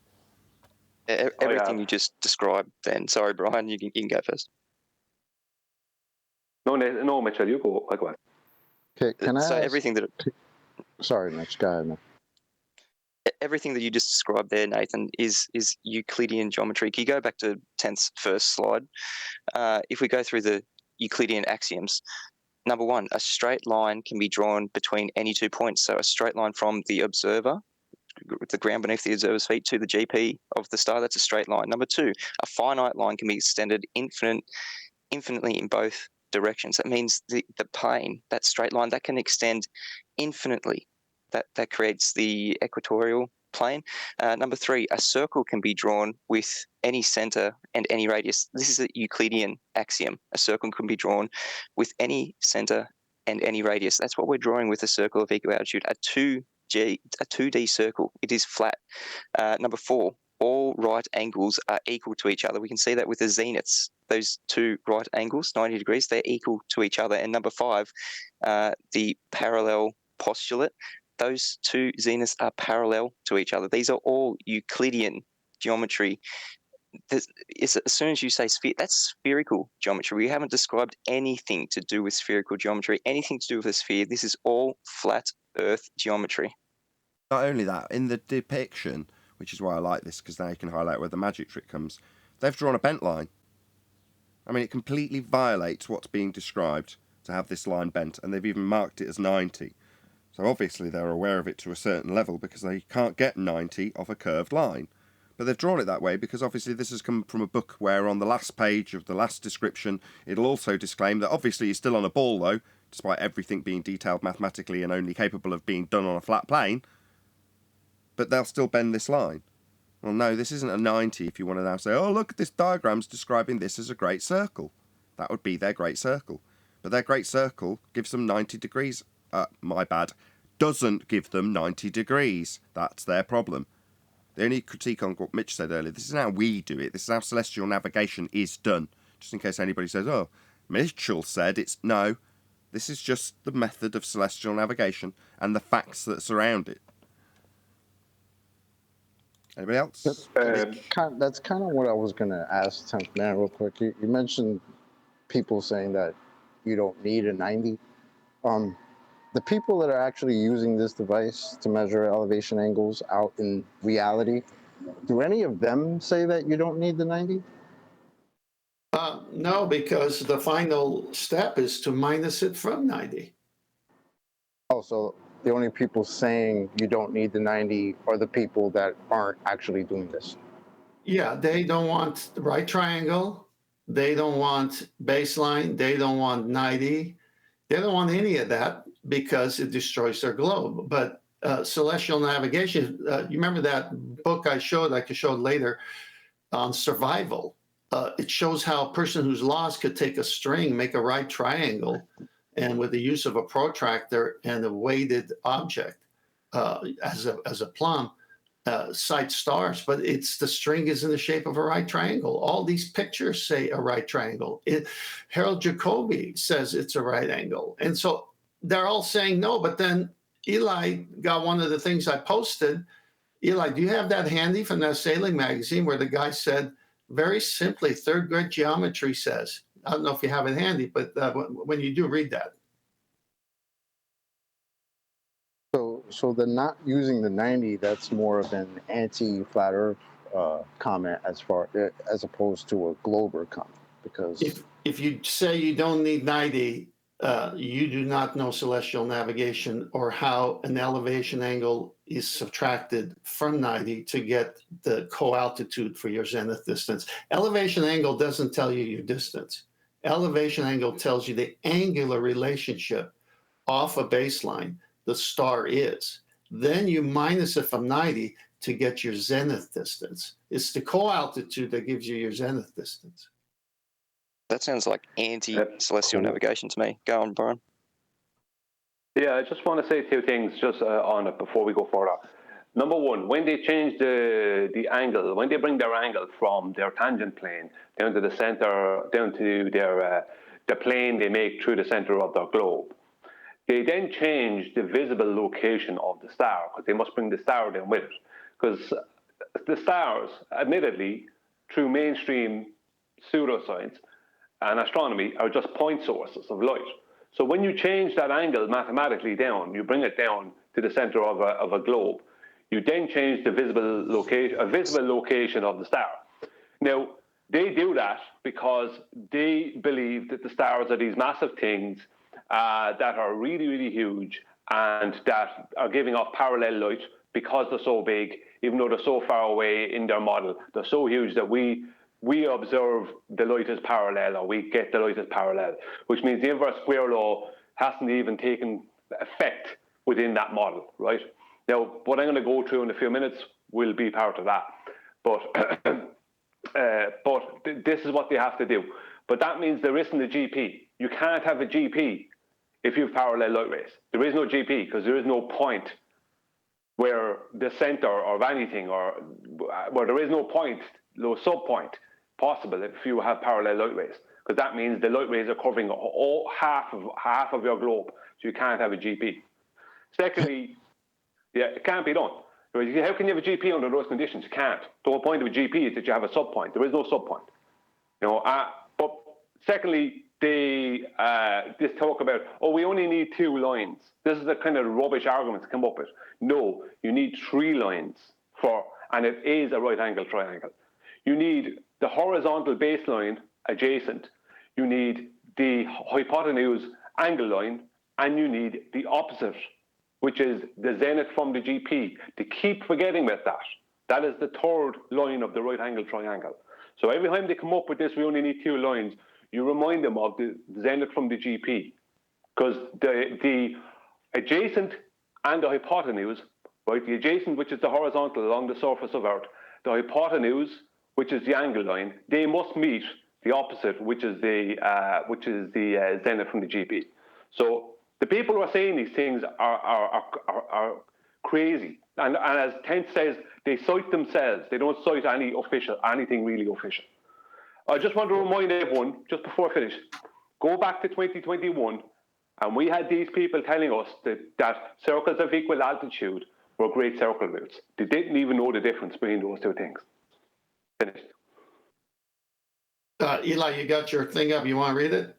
Everything you just described then. Sorry, Brian, you can go first. No, Mitchell, you go. I go ahead. Okay, can I So ask... everything that... Sorry, Mitch, go ahead, man. Everything that you just described there, Nathan, is Euclidean geometry. Can you go back to 10th's first slide? If we go through the Euclidean axioms, number one, a straight line can be drawn between any 2 points. So a straight line from the observer, the ground beneath the observer's feet, to the GP of the star, that's a straight line. Number two, a finite line can be extended infinitely in both directions. That means the plane, that straight line, that can extend infinitely. That creates the equatorial plane. Number three, a circle can be drawn with any center and any radius. This is a Euclidean axiom. A circle can be drawn with any center and any radius. That's what we're drawing with a circle of equal altitude, a 2D circle. It is flat. Number four, all right angles are equal to each other. We can see that with the zeniths. Those two right angles, 90 degrees, they're equal to each other. And number five, the parallel postulate. Those two zeniths are parallel to each other. These are all Euclidean geometry. As soon as you say sphere, that's spherical geometry. We haven't described anything to do with spherical geometry, anything to do with a sphere. This is all flat Earth geometry. Not only that, in the depiction, which is why I like this, because now you can highlight where the magic trick comes, they've drawn a bent line. I mean, it completely violates what's being described to have this line bent, and they've even marked it as 90. So obviously they're aware of it to a certain level because they can't get 90 off a curved line. But they've drawn it that way because obviously this has come from a book where on the last page of the last description it'll also disclaim that obviously you're still on a ball though, despite everything being detailed mathematically and only capable of being done on a flat plane. But they'll still bend this line. Well, no, this isn't a 90 if you want to now say, oh, look, this diagram's describing this as a great circle. That would be their great circle. But their great circle gives them 90 degrees. My bad. Doesn't give them 90 degrees. That's their problem. The only critique on what Mitch said earlier, this is how we do it. This is how celestial navigation is done. Just in case anybody says, oh, Mitchell said it's... No, this is just the method of celestial navigation and the facts that surround it. Anybody else? That's kind of what I was going to ask 10th Man real quick. You mentioned people saying that you don't need a 90. The people that are actually using this device to measure elevation angles out in reality, do any of them say that you don't need the 90? No, because the final step is to minus it from 90. Oh, so the only people saying you don't need the 90 are the people that aren't actually doing this. Yeah, they don't want the right triangle. They don't want baseline. They don't want 90. They don't want any of that because it destroys their globe. But celestial navigation, you remember that book I could show later on survival. It shows how a person who's lost could take a string, make a right triangle, and with the use of a protractor and a weighted object as a plumb, sight stars. But the string is in the shape of a right triangle. All these pictures say a right triangle. Harold Jacobi says it's a right angle. And so they're all saying no, but then Eli got one of the things I posted. Eli, do you have that handy from that sailing magazine where the guy said, very simply, third grade geometry says, I don't know if you have it handy, but when you do, read that. So the not using the 90, that's more of an anti-flat Earth comment as opposed to a Glober comment, because if you say you don't need 90, you do not know celestial navigation or how an elevation angle is subtracted from 90 to get the co-altitude for your zenith distance. Elevation angle doesn't tell you your distance. Elevation angle tells you the angular relationship off a baseline the star is. Then you minus it from 90 to get your zenith distance. It's the co-altitude that gives you your zenith distance. That sounds like anti-celestial navigation to me. Go on, Brian. Yeah, I just want to say two things just on it before we go further. Number one, when they change the angle, when they bring their angle from their tangent plane down to the center, down to their the plane they make through the center of their globe, they then change the visible location of the star, because they must bring the star down with it. Because the stars, admittedly, through mainstream pseudoscience and astronomy, are just point sources of light. So when you change that angle mathematically down, you bring it down to the center of a globe, you then change the visible location of the star. Now, they do that because they believe that the stars are these massive things that are really, really huge and that are giving off parallel light because they're so big, even though they're so far away in their model. They're so huge that we observe the light as parallel, or we get the light as parallel, which means the inverse square law hasn't even taken effect within that model, right? Now, what I'm going to go through in a few minutes will be part of that. But this is what they have to do. But that means there isn't a GP. You can't have a GP if you have parallel light rays. There is no GP because there is no point where the center of anything, or where there is no point, no subpoint possible if you have parallel light rays, because that means the light rays are covering half of your globe, so you can't have a GP. Secondly, yeah, it can't be done. How can you have a GP under those conditions? You can't. The whole point of a GP is that you have a subpoint. There is no subpoint. You know. But secondly, they just talk about, we only need 2 lines. This is the kind of rubbish argument to come up with. No, you need 3 lines and it is a right angle triangle. You need the horizontal baseline adjacent. You need the hypotenuse angle line, and you need the opposite, which is the zenith from the GP. They keep forgetting about that. That is the 3rd line of the right angle triangle. So every time they come up with this, we only need 2 lines, you remind them of the zenith from the GP. Because the adjacent and the hypotenuse, right, the adjacent, which is the horizontal along the surface of Earth, the hypotenuse, which is the angle line, they must meet the opposite, which is the zenith from the GP. So the people who are saying these things are crazy. And as Tent says, they cite themselves. They don't cite anything really official. I just want to remind everyone, just before I finish, go back to 2021, and we had these people telling us that circles of equal altitude were great circle routes. They didn't even know the difference between those 2 things. Finished. Eli, you got your thing up. You want to read it?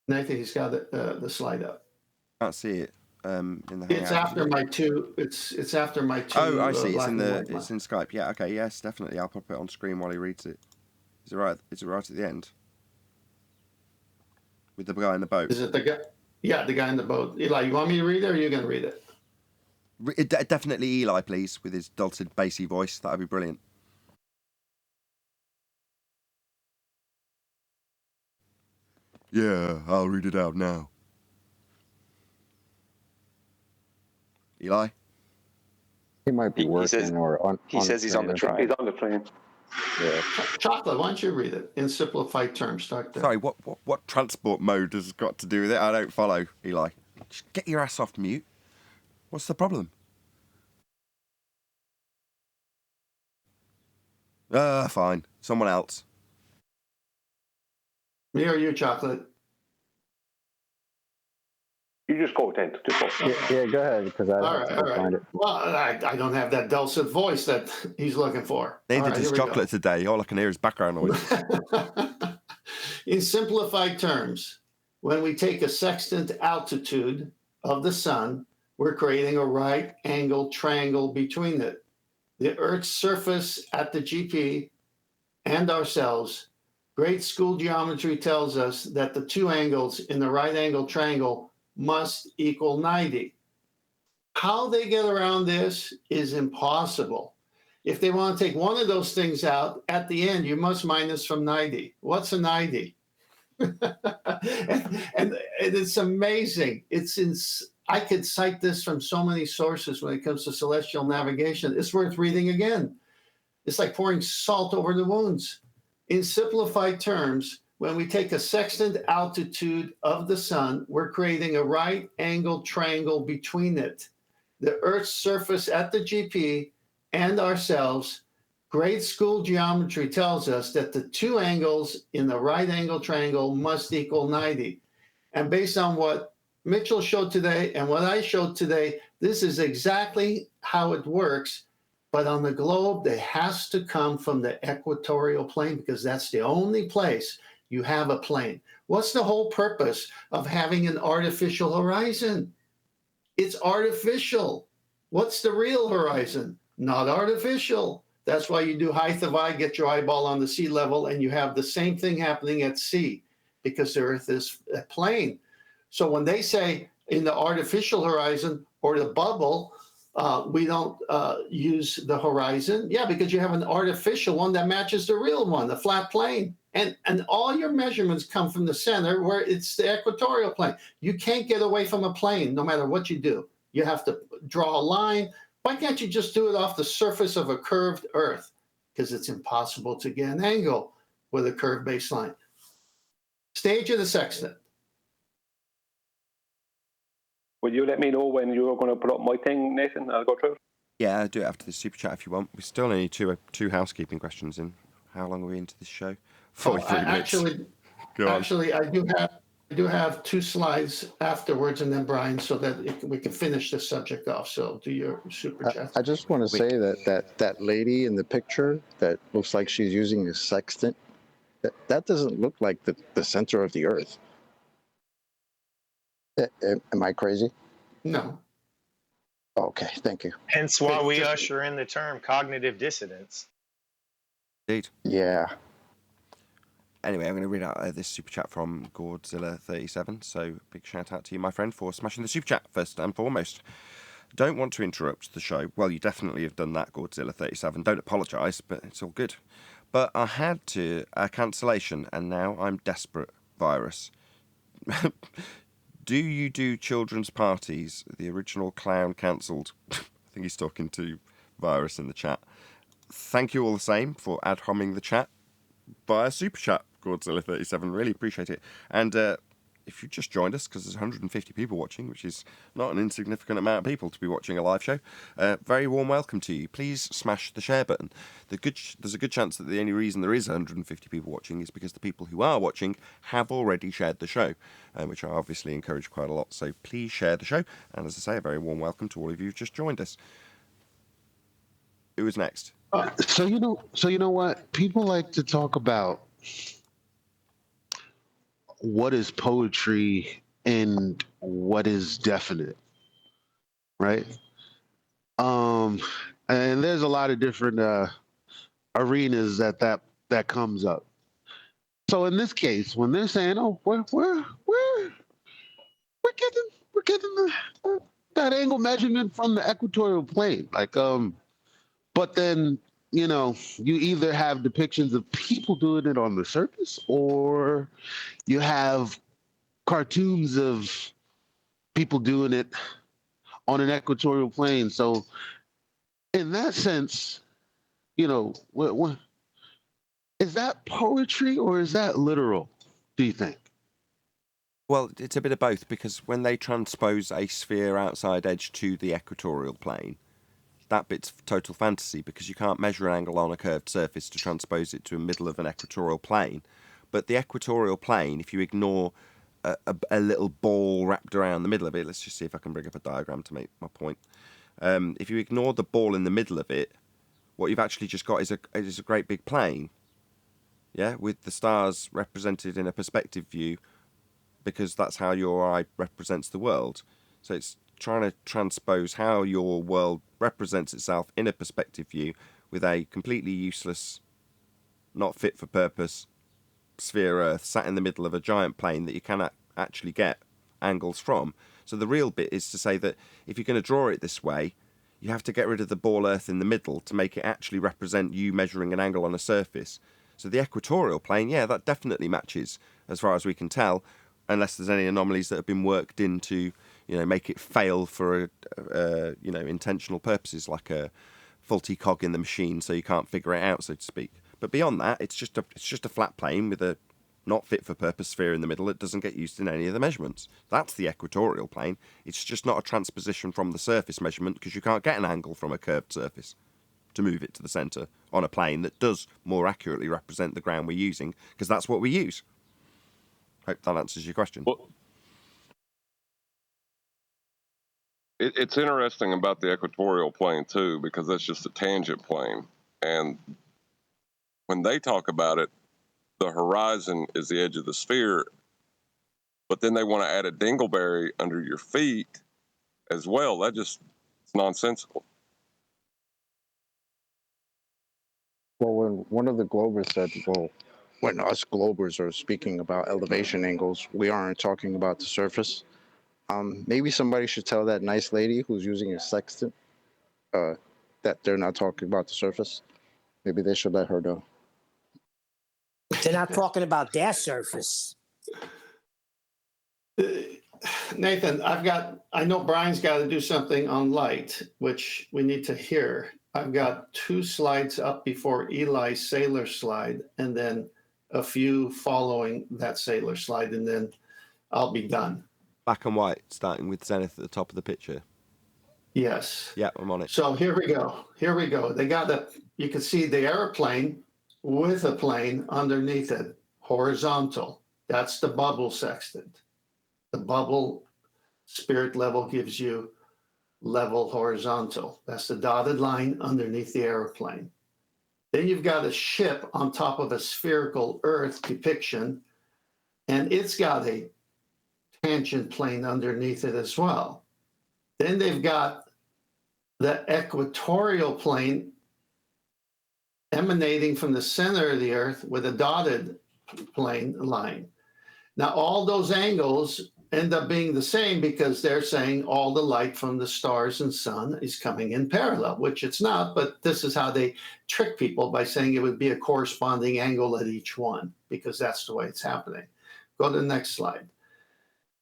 Nathan, he's got the slide up. I can't see it in the. It's after my 2. It's after my 2. Oh, I see. It's in Skype. Yeah. Okay. Yes, definitely. I'll pop it on screen while he reads it. Is it right? Is it right at the end? With the guy in the boat. Is it the guy? Yeah, the guy in the boat. Eli, you want me to read it, or are you going to read it? Definitely Eli, please, with his dulcet, bassy voice. That'd be brilliant. Yeah, I'll read it out now. Eli? He might be working He says he's on the train. He's on the train. Yeah. Chocolate, why don't you read it in simplified terms? Start there. Sorry, what transport mode has got to do with it? I don't follow, Eli. Just get your ass off mute. What's the problem? Fine. Someone else. Me or you, Chocolate? You just go, Tent. Yeah, go ahead, because I don't find it. Well, I don't have that dulcet voice that he's looking for. Neither does Chocolate today. All I can hear is background noise. In simplified terms, when we take a sextant altitude of the sun, we're creating a right angle triangle between it. The Earth's surface at the GP and ourselves Grade school geometry tells us that the two angles in the right angle triangle must equal 90. How they get around this is impossible. If they want to take one of those things out, at the end, you must minus from 90. What's a 90? and it's amazing. I could cite this from so many sources when it comes to celestial navigation. It's worth reading again. It's like pouring salt over the wounds. In simplified terms, when we take a sextant altitude of the sun, we're creating a right angle triangle between it. The Earth's surface at the GP and ourselves. Grade school geometry tells us that the two angles in the right angle triangle must equal 90. And based on what Mitchell showed today and what I showed today, this is exactly how it works. But on the globe, it has to come from the equatorial plane because that's the only place you have a plane. What's the whole purpose of having an artificial horizon? It's artificial. What's the real horizon? Not artificial. That's why you do height of eye, get your eyeball on the sea level, and you have the same thing happening at sea because the Earth is a plane. So when they say in the artificial horizon or the bubble, we don't use the horizon. Yeah, because you have an artificial one that matches the real one, the flat plane. And all your measurements come from the center where it's the equatorial plane. You can't get away from a plane no matter what you do. You have to draw a line. Why can't you just do it off the surface of a curved Earth? Because it's impossible to get an angle with a curved baseline. Stage of the sextant. Will you let me know when you're going to put up my thing, Nathan? I'll go through it. Yeah, I'll do it after the super chat if you want. We still only two housekeeping questions in. How long are we into this show? 43 minutes. Actually, I do have two slides afterwards, and then Brian, so that we can finish this subject off. So do your super chat. I just want to say that lady in the picture that looks like she's using a sextant, that doesn't look like the center of the Earth. Am I crazy? No. Okay, thank you. Hence why we usher in the term cognitive dissonance. Indeed. Yeah. Anyway, I'm going to read out this super chat from Godzilla37. So big shout out to you, my friend, for smashing the super chat first and foremost. Don't want to interrupt the show. Well, you definitely have done that, Godzilla37. Don't apologise, but it's all good. But I had a cancellation, and now I'm desperate. Virus. Do you do children's parties? The original clown cancelled. I think he's talking to Virus in the chat. Thank you all the same for ad-homming the chat via super chat, Godzilla37. Really appreciate it. And if you just joined us, because there's 150 people watching, which is not an insignificant amount of people to be watching a live show, very warm welcome to you. Please smash the share button. There's a good chance that the only reason there is 150 people watching is because the people who are watching have already shared the show, which I obviously encourage quite a lot. So please share the show. And as I say, a very warm welcome to all of you who've just joined us. Who is next? So you know what? People like to talk about what is poetry and what is definite, right? And there's a lot of different arenas that comes up. So in this case, when they're saying, "Oh, we're getting that angle measurement from the equatorial plane," like but then, you either have depictions of people doing it on the surface, or you have cartoons of people doing it on an equatorial plane. So in that sense, is that poetry or is that literal, do you think? Well, it's a bit of both, because when they transpose a sphere outside edge to the equatorial plane, that bit's total fantasy, because you can't measure an angle on a curved surface to transpose it to the middle of an equatorial plane. But the equatorial plane, if you ignore a little ball wrapped around the middle of it, let's just see if I can bring up a diagram to make my point. If you ignore the ball in the middle of it, what you've actually just got is a great big plane, yeah, with the stars represented in a perspective view, because that's how your eye represents the world. So it's trying to transpose how your world represents itself in a perspective view with a completely useless, not fit for purpose sphere Earth sat in the middle of a giant plane that you cannot actually get angles from. So the real bit is to say that if you're going to draw it this way, you have to get rid of the ball Earth in the middle to make it actually represent you measuring an angle on a surface. So the equatorial plane, yeah, that definitely matches as far as we can tell, unless there's any anomalies that have been worked in to, make it fail for, intentional purposes, like a faulty cog in the machine, so you can't figure it out, so to speak. But beyond that, it's just a flat plane with a not fit for purpose sphere in the middle that doesn't get used in any of the measurements. That's the equatorial plane. It's just not a transposition from the surface measurement, because you can't get an angle from a curved surface to move it to the centre on a plane that does more accurately represent the ground we're using, because that's what we use. Hope that answers your question. Well, it's interesting about the equatorial plane too, because that's just a tangent plane. And when they talk about it, the horizon is the edge of the sphere, but then they want to add a dingleberry under your feet as well. It's nonsensical. Well, when one of the Globers said, well, when us Globers are speaking about elevation angles, we aren't talking about the surface. Maybe somebody should tell that nice lady who's using a sextant that they're not talking about the surface. Maybe they should let her know. They're not talking about their surface. Nathan, I know Brian's got to do something on Lite, which we need to hear. I've got 2 slides up before Eli's Sailor slide, and then a few following that Sailor slide, and then I'll be done. Black and white, starting with Zenith at the top of the picture. Yes. Yeah, I'm on it. So here we go. You can see the airplane with a plane underneath it, horizontal. That's the bubble sextant. The bubble spirit level gives you level horizontal. That's the dotted line underneath the airplane. Then you've got a ship on top of a spherical Earth depiction, and it's got a tangent plane underneath it as well. Then they've got the equatorial plane emanating from the center of the Earth with a dotted plane line. Now, all those angles end up being the same because they're saying all the light from the stars and sun is coming in parallel, which it's not, but this is how they trick people by saying it would be a corresponding angle at each one, because that's the way it's happening. Go to the next slide.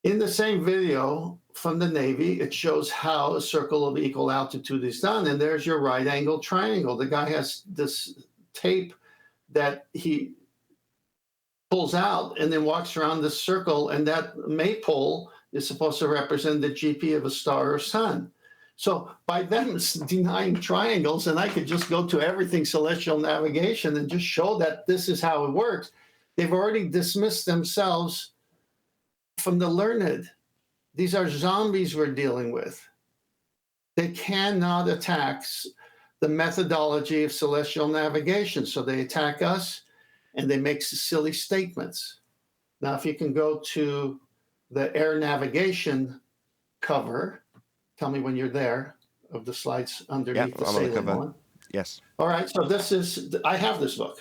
In the same video from the Navy, it shows how a circle of equal altitude is done, and there's your right angle triangle. The guy has this tape that he pulls out and then walks around this circle, and that maypole is supposed to represent the GP of a star or sun. So by them denying triangles, and I could just go to everything celestial navigation and just show that this is how it works, they've already dismissed themselves from the learned. These are zombies we're dealing with. They cannot attack the methodology of celestial navigation, so they attack us, and they make silly statements. Now, if you can go to the air navigation cover, tell me when you're there, of the slides underneath the sailing one. Yes. All right, so I have this book.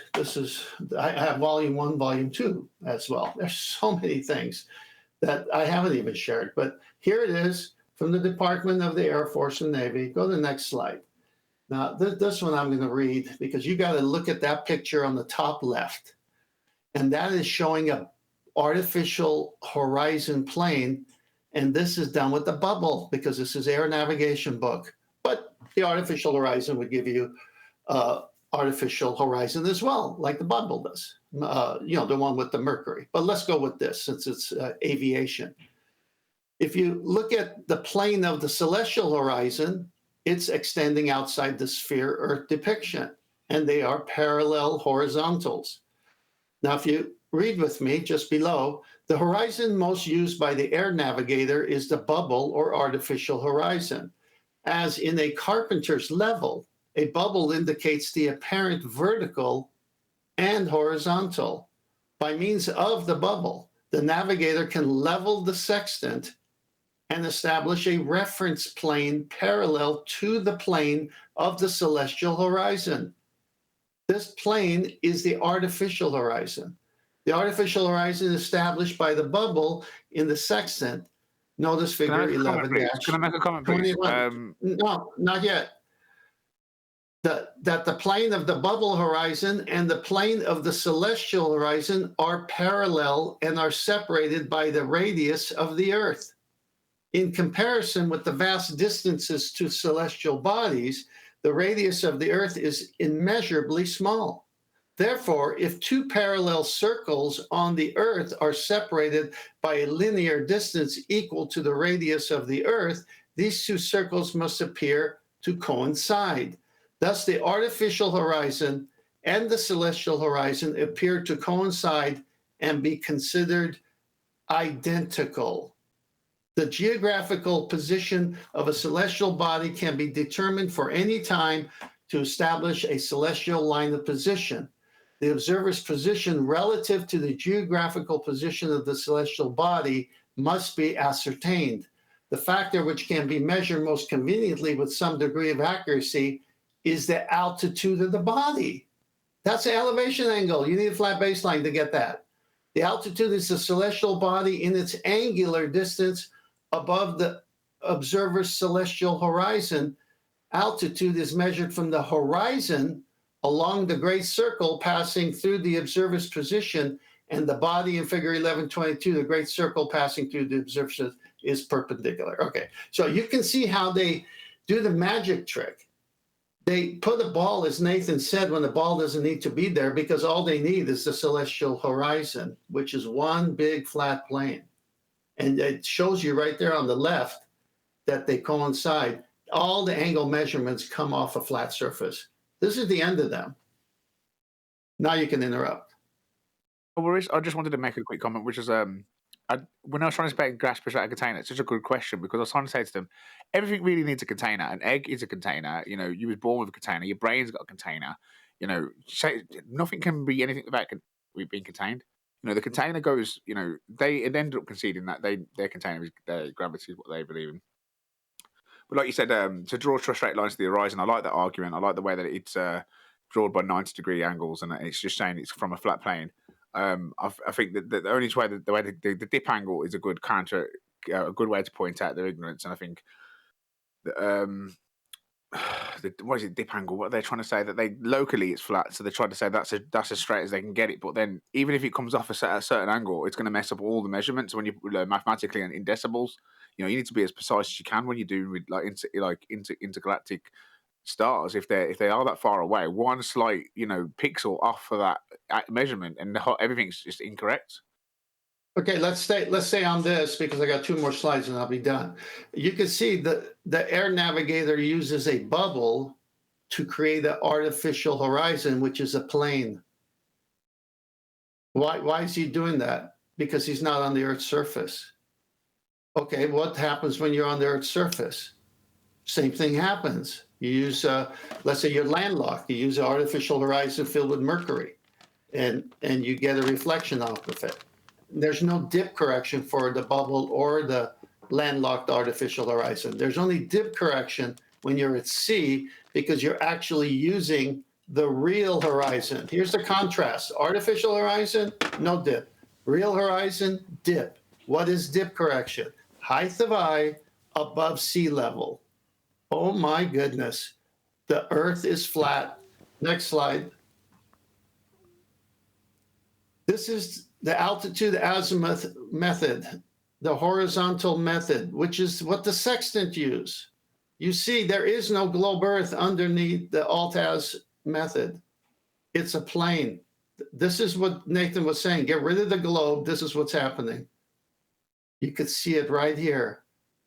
I have volume 1, volume 2 as well. There's so many things that I haven't even shared, but here it is from the Department of the Air Force and Navy. Go to the next slide. Now, this one I'm going to read, because you got to look at that picture on the top left. And that is showing an artificial horizon plane. And this is done with the bubble, because this is air navigation book. But the artificial horizon would give you artificial horizon as well, like the bubble does, the one with the Mercury. But let's go with this, since it's aviation. If you look at the plane of the celestial horizon, it's extending outside the sphere Earth depiction, and they are parallel horizontals. Now, if you read with me just below, the horizon most used by the air navigator is the bubble or artificial horizon. As in a carpenter's level, a bubble indicates the apparent vertical and horizontal. By means of the bubble, the navigator can level the sextant and establish a reference plane parallel to the plane of the celestial horizon. This plane is the artificial horizon. The artificial horizon established by the bubble in the sextant. Notice figure 11 dash. Can I make a comment, please? No, not yet. That the plane of the bubble horizon and the plane of the celestial horizon are parallel and are separated by the radius of the Earth. In comparison with the vast distances to celestial bodies, the radius of the Earth is immeasurably small. Therefore, if two parallel circles on the Earth are separated by a linear distance equal to the radius of the Earth, these two circles must appear to coincide. Thus, the artificial horizon and the celestial horizon appear to coincide and be considered identical. The geographical position of a celestial body can be determined for any time to establish a celestial line of position. The observer's position relative to the geographical position of the celestial body must be ascertained. The factor which can be measured most conveniently with some degree of accuracy is the altitude of the body. That's the elevation angle. You need a flat baseline to get that. The altitude is the celestial body in its angular distance above the observer's celestial horizon. Altitude is measured from the horizon along the great circle passing through the observer's position, and the body in figure 1122, the great circle passing through the observer's is perpendicular. Okay, so you can see how they do the magic trick. They put a ball, as Nathan said, when the ball doesn't need to be there, because all they need is the celestial horizon, which is one big flat plane. And it shows you right there on the left that they coincide. All the angle measurements come off a flat surface. This is the end of them. Now you can interrupt. I just wanted to make a quick comment, which is when I was trying to grasp a container, it's such a good question, because I was trying to say to them, everything really needs a container. An egg is a container. You know, you was born with a container. Your brain's got a container. You know, nothing can be anything without being contained. You know, the container goes. You know, they ended up conceding that their container is their gravity is what they believe in. But like you said, to draw straight lines to the horizon, I like that argument. I like the way that it's drawn by 90-degree angles, and it's just saying it's from a flat plane. I think that the only way the dip angle is a good way to point out their ignorance, and I think what is it, dip angle? What they're trying to say, that they locally it's flat, so they're trying to say that's as straight as they can get it. But then even if it comes off a certain angle, it's going to mess up all the measurements when you mathematically and in decibels. You know, you need to be as precise as you can when you're doing with intergalactic stars. If they are that far away, one slight pixel off of that measurement, and everything's just incorrect. Okay, let's stay on this, because I got 2 more slides and I'll be done. You can see the air navigator uses a bubble to create an artificial horizon, which is a plane. Why is he doing that? Because he's not on the Earth's surface. Okay, what happens when you're on the Earth's surface? Same thing happens. You use, let's say you're landlocked. You use an artificial horizon filled with mercury, and you get a reflection off of it. There's no dip correction for the bubble or the landlocked artificial horizon. There's only dip correction when you're at sea, because you're actually using the real horizon. Here's the contrast. Artificial horizon, no dip. Real horizon, dip. What is dip correction? Height of eye above sea level. Oh my goodness. The Earth is flat. Next slide. This is the altitude azimuth method, the horizontal method, which is what the sextant use. You see, there is no globe Earth underneath the alt-az method. It's a plane. This is what Nathan was saying. Get rid of the globe. This is what's happening. You could see it right here.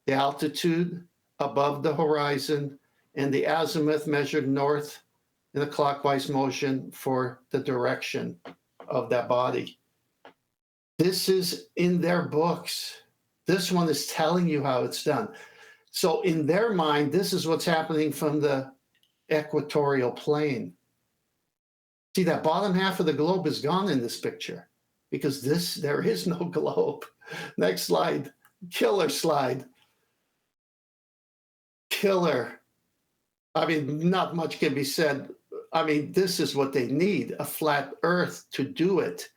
The altitude above the horizon and the azimuth measured north in a clockwise motion for the direction of that body. This is in their books. This one is telling you how it's done. So in their mind, this is what's happening from the equatorial plane. See, that bottom half of the globe is gone in this picture, because there is no globe. Next slide. Killer slide. Killer. I mean, not much can be said. I mean, this is what they need, a flat Earth to do it.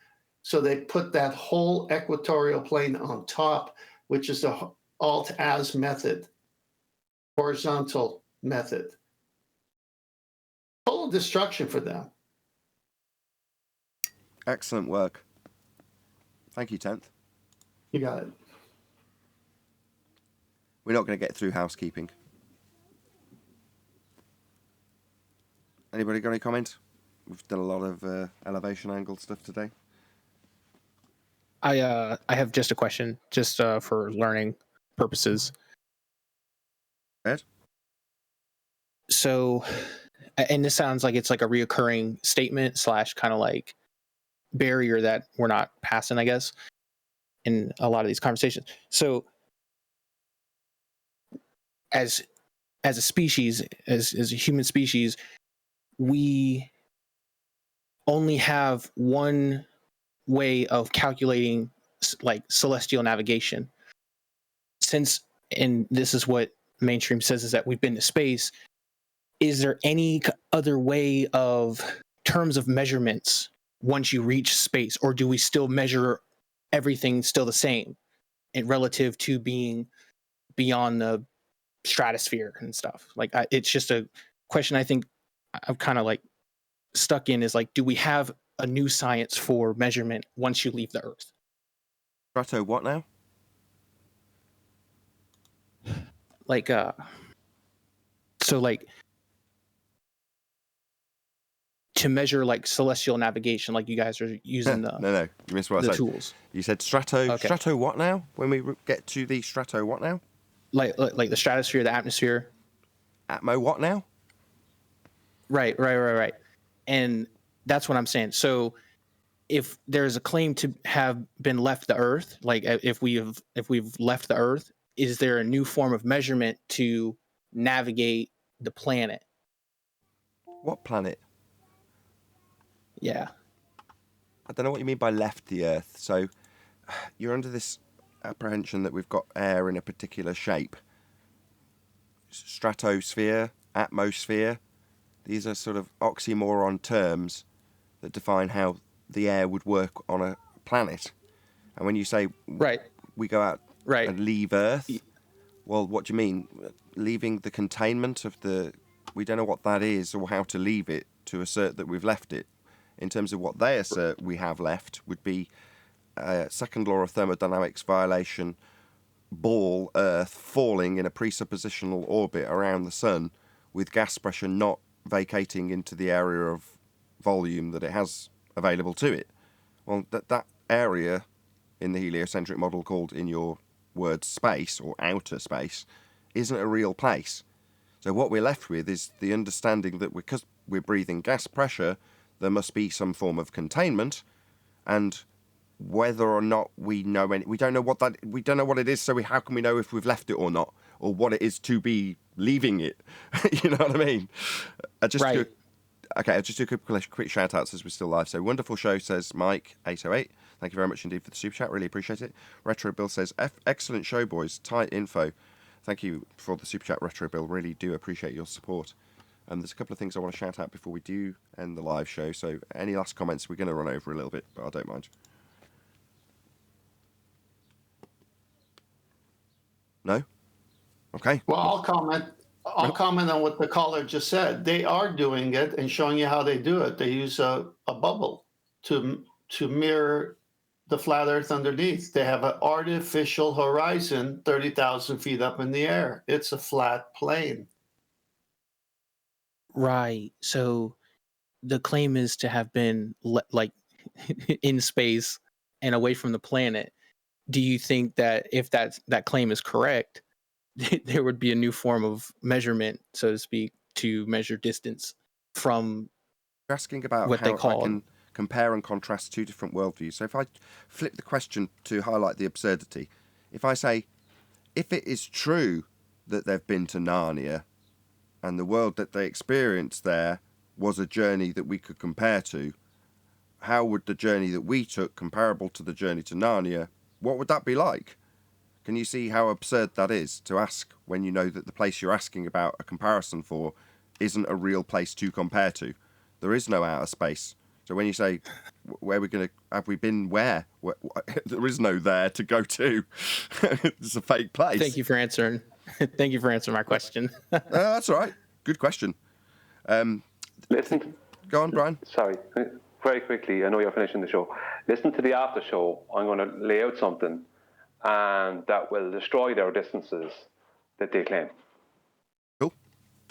So they put that whole equatorial plane on top, which is the alt-as method, horizontal method. Total destruction for them. Excellent work. Thank you, 10th. You got it. We're not going to get through housekeeping. Anybody got any comments? We've done a lot of elevation angle stuff today. I have just a question, just for learning purposes. Ed? So, and this sounds like it's like a reoccurring statement / kind of like barrier that we're not passing, I guess, in a lot of these conversations. So, as a species, as a human species, we only have one way of calculating like celestial navigation. Since, and this is what mainstream says, is that we've been to space, is there any other way of terms of measurements once you reach space, or do we still measure everything still the same and relative to being beyond the stratosphere and stuff? Like, it's just a question I think I'm kind of like stuck in, is like, do we have a new science for measurement once you leave the Earth? Strato what now? Like, so like to measure like celestial navigation, like you guys are using the no, you missed what I said. Tools. You said strato. Okay. Strato what now? When we get to the strato what now? Like the stratosphere, the atmosphere. Atmo what now? Right. And that's what I'm saying. So if there's a claim to have been left the Earth, like if we've left the Earth, is there a new form of measurement to navigate the planet? What planet? Yeah. I don't know what you mean by left the Earth. So you're under this apprehension that we've got air in a particular shape. Stratosphere, atmosphere. These are sort of oxymoron terms that define how the air would work on a planet. And when you say we go out and leave Earth, well, what do you mean? Leaving the containment of the... We don't know what that is or how to leave it to assert that we've left it. In terms of what they assert we have left would be second law of thermodynamics violation, ball Earth falling in a presuppositional orbit around the sun with gas pressure not vacating into the area of volume that it has available to it. Well, that area in the heliocentric model, called in your words space or outer space, isn't a real place. So what we're left with is the understanding that because we're breathing gas pressure, there must be some form of containment, and whether or not we know we don't know what it is. So how can we know if we've left it or not, or what it is to be leaving it? You know what I mean? I'll just do a quick shout outs as we're still live. So wonderful show, says Mike 808. Thank you very much indeed for the super chat. Really appreciate it. Retro Bill says excellent show, boys. Tight info. Thank you for the super chat, Retro Bill. Really do appreciate your support. There's a couple of things I want to shout out before we do end the live show. So any last comments? We're going to run over a little bit, but I don't mind. No? Okay. Well, I'll comment on what the caller just said. They are doing it and showing you how they do it. They use a bubble to mirror the flat Earth underneath. They have an artificial horizon 30,000 feet up in the air. It's a flat plane. Right. So the claim is to have been like in space and away from the planet. Do you think that if that claim is correct, there would be a new form of measurement, so to speak, to measure distance from... You're asking about what how they call I can compare and contrast two different worldviews. So if I flip the question to highlight the absurdity, if I say, if it is true that they've been to Narnia and the world that they experienced there was a journey that we could compare to, how would the journey that we took, comparable to the journey to Narnia, what would that be like? Can you see how absurd that is to ask when you know that the place you're asking about a comparison for isn't a real place to compare to? There is no outer space So when you say where we're going to, have we been where? There is no there to go to. It's a fake place. Thank you for answering. Thank you for answering my question. That's all right. Good question. Listen. Go on, Brian. Sorry, very quickly. I know you're finishing the show. Listen to the after show. I'm going to lay out something, and that will destroy their distances that they claim. Cool.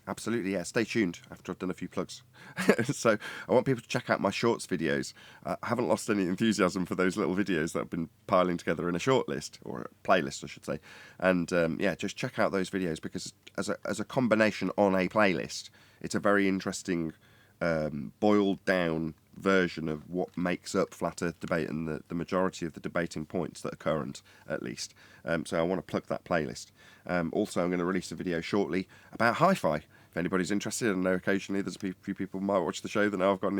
Absolutely, yeah. Stay tuned after I've done a few plugs. So I want people to check out my shorts videos. I haven't lost any enthusiasm for those little videos that I've been piling together in a short list, or a playlist, I should say. And yeah, just check out those videos, because as a combination on a playlist, it's a very interesting boiled down version of what makes up flat earth debate and the majority of the debating points that are current, at least. So I want to plug that playlist. Also, I'm going to release a video shortly about hi-fi. If anybody's interested, I know occasionally there's a few people who might watch the show that know I've got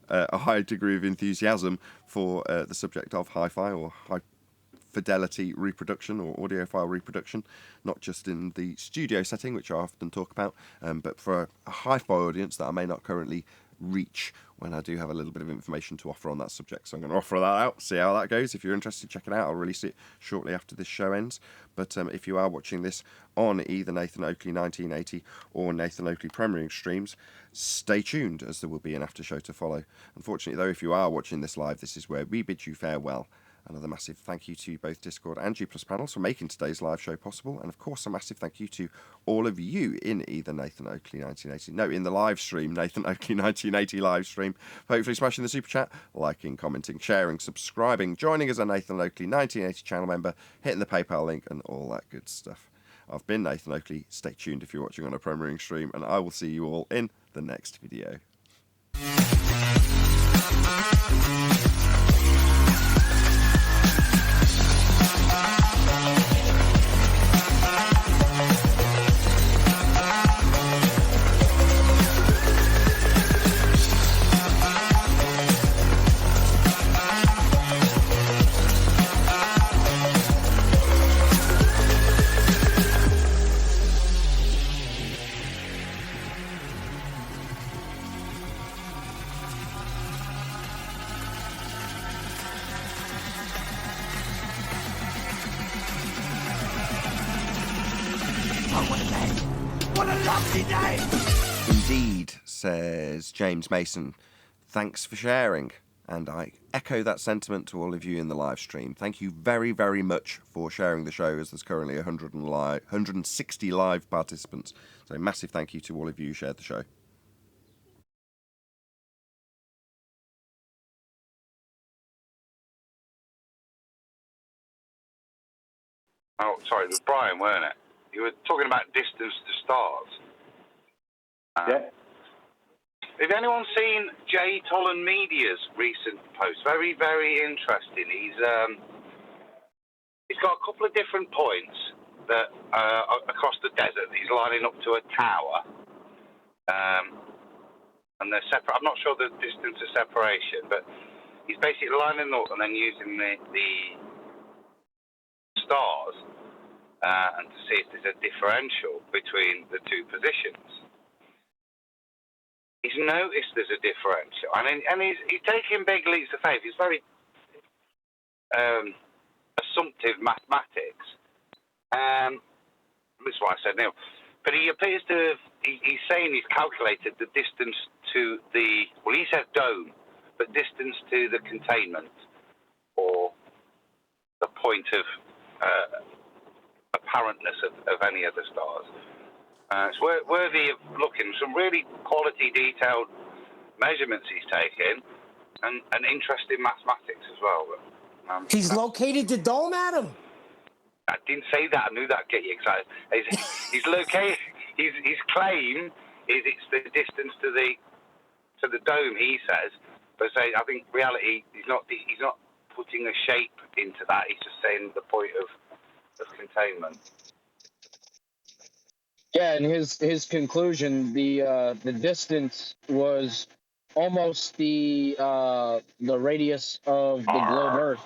a high degree of enthusiasm for the subject of hi-fi, or high fidelity reproduction, or audiophile reproduction, not just in the studio setting, which I often talk about, but for a hi-fi audience that I may not currently reach when I do have a little bit of information to offer on that subject. So I'm going to offer that out, see how that goes. If you're interested, check it out. I'll release it shortly after this show ends. But if you are watching this on either Nathan Oakley 1980 or Nathan Oakley Premiering streams, stay tuned, as there will be an after show to follow. Unfortunately, though, if you are watching this live, this is where we bid you farewell. Another massive thank you to both Discord and G+ panels for making today's live show possible. And of course, a massive thank you to all of you in either Nathan Oakley 1980, no, in the live stream, Nathan Oakley 1980 live stream. Hopefully smashing the super chat, liking, commenting, sharing, subscribing, joining as a Nathan Oakley 1980 channel member, hitting the PayPal link and all that good stuff. I've been Nathan Oakley. Stay tuned if you're watching on a premiering stream, and I will see you all in the next video. Indeed, says James Mason. Thanks for sharing. And I echo that sentiment to all of you in the live stream. Thank you very, very much for sharing the show, as there's currently 160 live participants. So massive thank you to all of you who shared the show. Oh, sorry, it was Brian, weren't it? You were talking about distance to stars. Yeah. Have anyone seen J. Tolan Media's recent post? Very, very interesting. He's got a couple of different points that across the desert. He's lining up to a tower, and they're separate. I'm not sure the distance of separation, but he's basically lining up and then using the stars and to see if there's a differential between the two positions. He's noticed there's a differential, and he's taking big leaps of faith. He's very assumptive mathematics. That's why I said no. But he appears to have, he's saying he's calculated the distance to the, well, he says dome, but distance to the containment, or the point of apparentness of any of the stars. It's worthy of looking. Some really quality, detailed measurements he's taken, and interesting mathematics as well. But, he's located the dome, Adam. I didn't say that. I knew that'd get you excited. He's located. His claim is it's the distance to the dome. He says, but I think reality he's not putting a shape into that. He's just saying the point of containment. Yeah, and his conclusion, the distance was almost the radius of the globe Earth.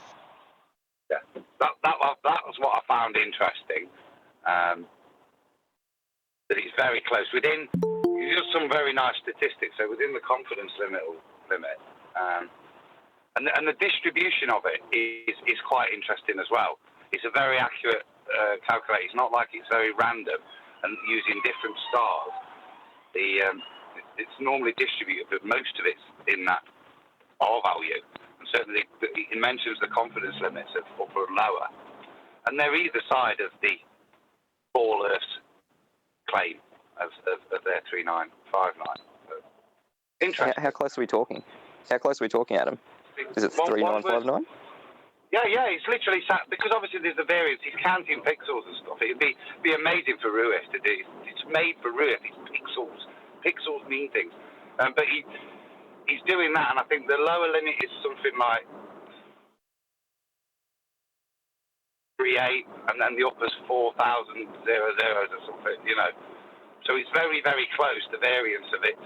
Yeah, that was what I found interesting. That he's very close. He's just some very nice statistics. So within the confidence limit limit. And the distribution of it is quite interesting as well. It's a very accurate calculator. It's not like it's very random and using different stars. It's normally distributed, but most of it's in that R value. And certainly it mentions the confidence limits of upper and lower. And they're either side of the All Earth's claim of their 3959. Interesting. How close are we talking? How close are we talking, Adam? Is it 3959? Yeah, it's literally because obviously there's the variance. He's counting pixels and stuff. It'd be amazing for Ruiz to do. It's made for Ruiz. It's pixels. Pixels mean things. But he's doing that, and I think the lower limit is something like 3.8, and then the upper's 4,000 zeros or something. So it's very, very close. The variance of it,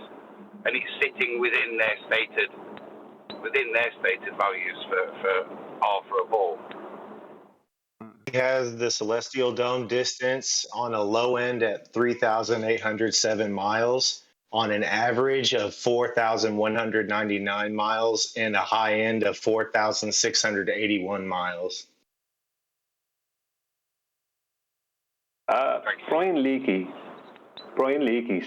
and it's sitting within their stated values for R for a ball. He has the celestial dome distance on a low end at 3,807 miles, on an average of 4,199 miles, and a high end of 4,681 miles. Brian Leakey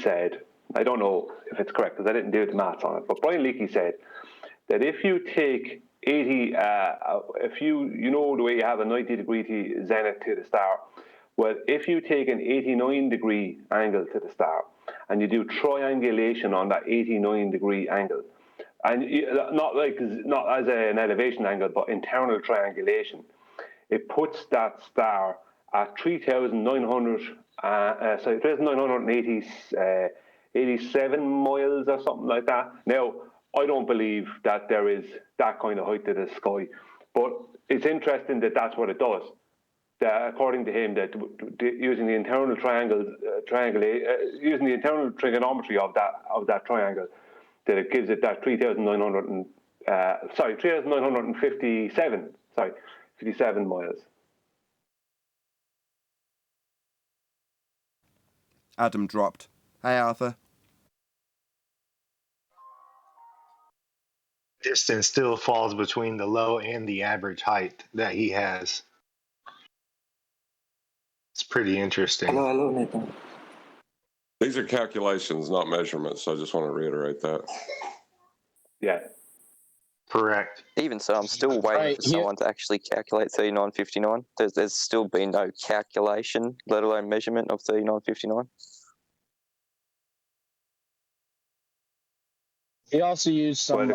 said, I don't know if it's correct because I didn't do the maths on it, but Brian Leakey said that if you take 80, if you know the way you have a 90-degree zenith to the star, well, if you take an 89-degree angle to the star and you do triangulation on that 89-degree angle, and not as an elevation angle, but internal triangulation, it puts that star at 3,987 miles or something like that. Now, I don't believe that there is that kind of height to the sky, but it's interesting that that's what it does. That according to him, that using the internal using the internal trigonometry of that triangle, that it gives it that 57 miles. Adam dropped. Hey, Arthur. Distance still falls between the low and the average height that he has. It's pretty interesting. Hello, Nathan. These are calculations, not measurements. So I just want to reiterate that. Yeah. Correct. Even so, I'm still waiting for someone to actually calculate 3959. There's still been no calculation, let alone measurement of 3959. He also used some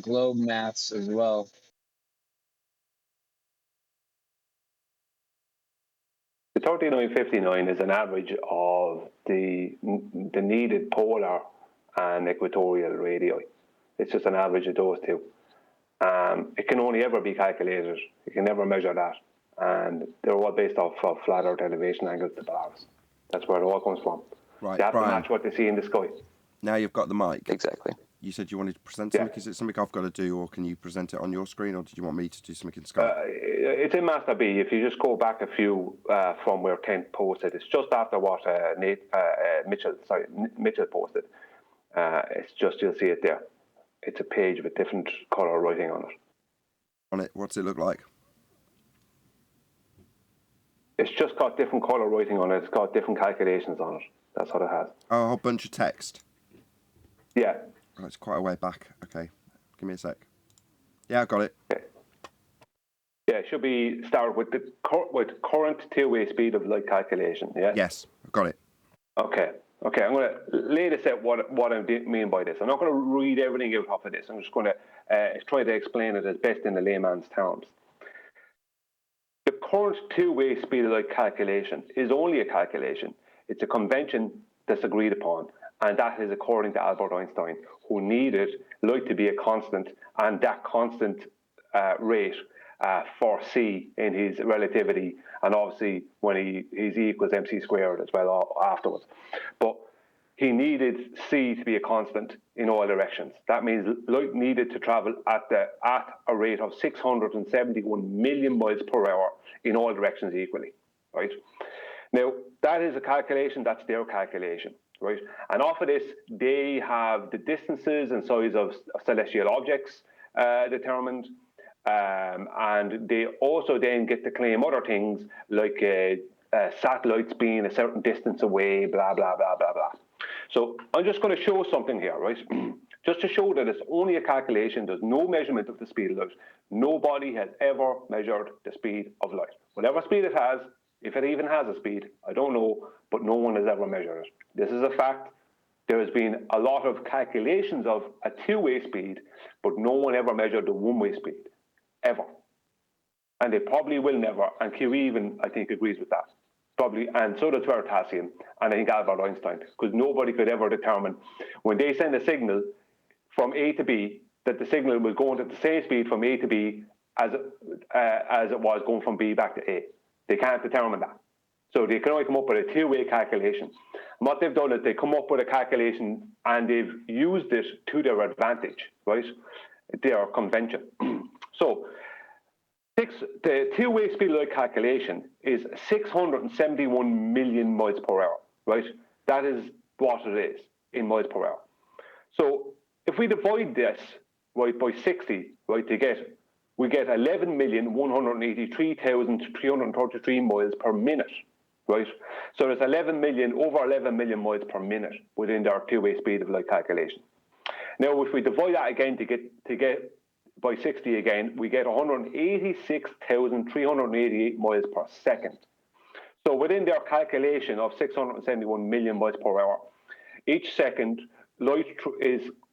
globe maths as well. The 3959 is an average of the needed polar and equatorial radii. It's just an average of those two. It can only ever be calculated. You can never measure that. And they're all based off of flat Earth elevation angles to bars. That's where it all comes from. Right, They have Brian, to match what they see in the sky. now you've got the mic. Exactly. You said you wanted to present something. Is it something I've got to do, or can you present it on your screen, or did you want me to do something in Skype? It's in Master B. If you just go back a few from where Kent posted, it's just after what Mitchell posted. It's just, you'll see it there. It's a page with different colour writing on it. On it, what's it look like? It's just got different colour writing on it. It's got different calculations on it. That's what it has. Oh, a whole bunch of text. Yeah. Oh, it's quite a way back. Okay, give me a sec. Yeah, I got it. Okay. Yeah, it should be started with the current two-way speed of light calculation. Yeah. Yes, I've got it. Okay. I'm going to lay this out what I mean by this. I'm not going to read everything out off of this. I'm just going to try to explain it as best in the layman's terms. The current two-way speed of light calculation is only a calculation. It's a convention that's agreed upon, and that is according to Albert Einstein, who needed light to be a constant, and that constant rate for C in his relativity, and obviously when he's E equals mc squared as well afterwards. But he needed C to be a constant in all directions. That means light needed to travel at a rate of 671 million miles per hour in all directions equally, right? Now, that is a calculation, that's their calculation, right? And off of this, they have the distances and size of celestial objects determined, and they also then get to claim other things like satellites being a certain distance away, blah, blah, blah, blah, blah. So I'm just going to show something here, right? Just to show that it's only a calculation, there's no measurement of the speed of light. Nobody has ever measured the speed of light. Whatever speed it has, if it even has a speed, I don't know, but no one has ever measured it. This is a fact. There has been a lot of calculations of a two-way speed, but no one ever measured the one-way speed, ever. And they probably will never, and Curie even, I think, agrees with that. Probably, and so does Veritasium, and I think Albert Einstein, because nobody could ever determine, when they send a signal from A to B, that the signal was going at the same speed from A to B as it was going from B back to A. They can't determine that. So they can only come up with a two-way calculation. And what they've done is they come up with a calculation and they've used it to their advantage, right? Their convention. So the two-way speed of light calculation is 671 million miles per hour, right? That is what it is in miles per hour. So if we divide this, right, by 60, right, we get 11,183,333 miles per minute, right? So there's over 11 million miles per minute within our two-way speed of light calculation. Now, if we divide that again to get by 60 again, we get 186,388 miles per second. So within their calculation of 671 million miles per hour, each second light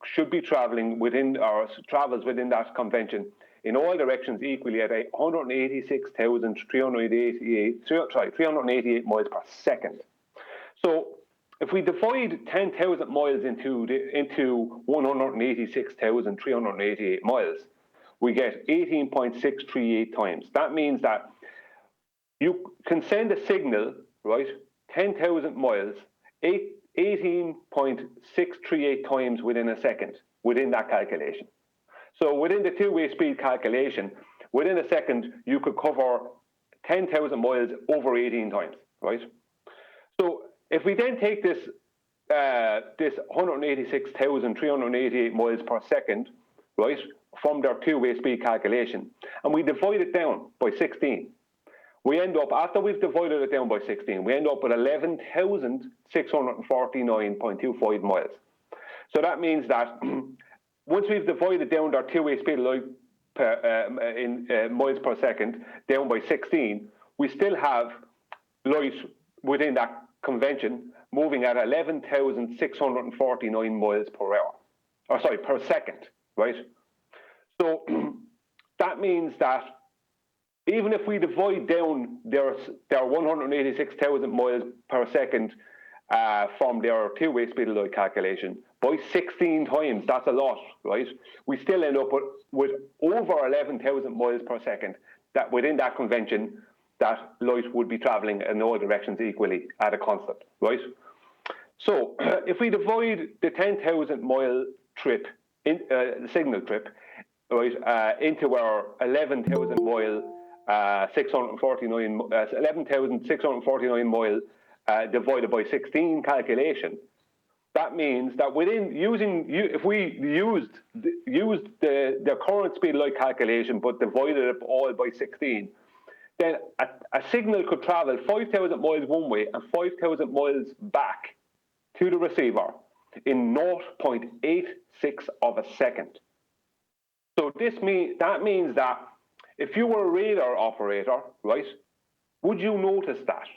should be traveling within, or travels within that convention in all directions equally at 388 miles per second. So if we divide 10,000 miles into 186,388 miles, we get 18.638 times. That means that you can send a signal, right, 10,000 miles, 18.638 times within a second, within that calculation. So within the two-way speed calculation, within a second, you could cover 10,000 miles over 18 times, right? So if we then take this 186,388 miles per second, right, from their two-way speed calculation, and we divide it down by 16, we end up, after we've divided it down by 16, we end up with 11,649.25 miles. So that means that once we've divided down our two-way speed of light in miles per second down by 16, we still have light within that convention moving at 11,649 miles per hour, or sorry, per second, right? So that means that even if we divide down their 186,000 miles per second from their two-way speed of light calculation by 16 times, that's a lot, right? We still end up with over 11,000 miles per second that within that convention that light would be traveling in all directions equally at a constant, right? So if we divide the 10,000 mile trip, signal trip, right, into our 11,000 mile 11,649 mile divided by 16 calculation, that means that if we used the current speed of light calculation but divided it all by 16, then a signal could travel 5,000 miles one way and 5,000 miles back to the receiver in 0.86 of a second. So that means that if you were a radar operator, right, would you notice that?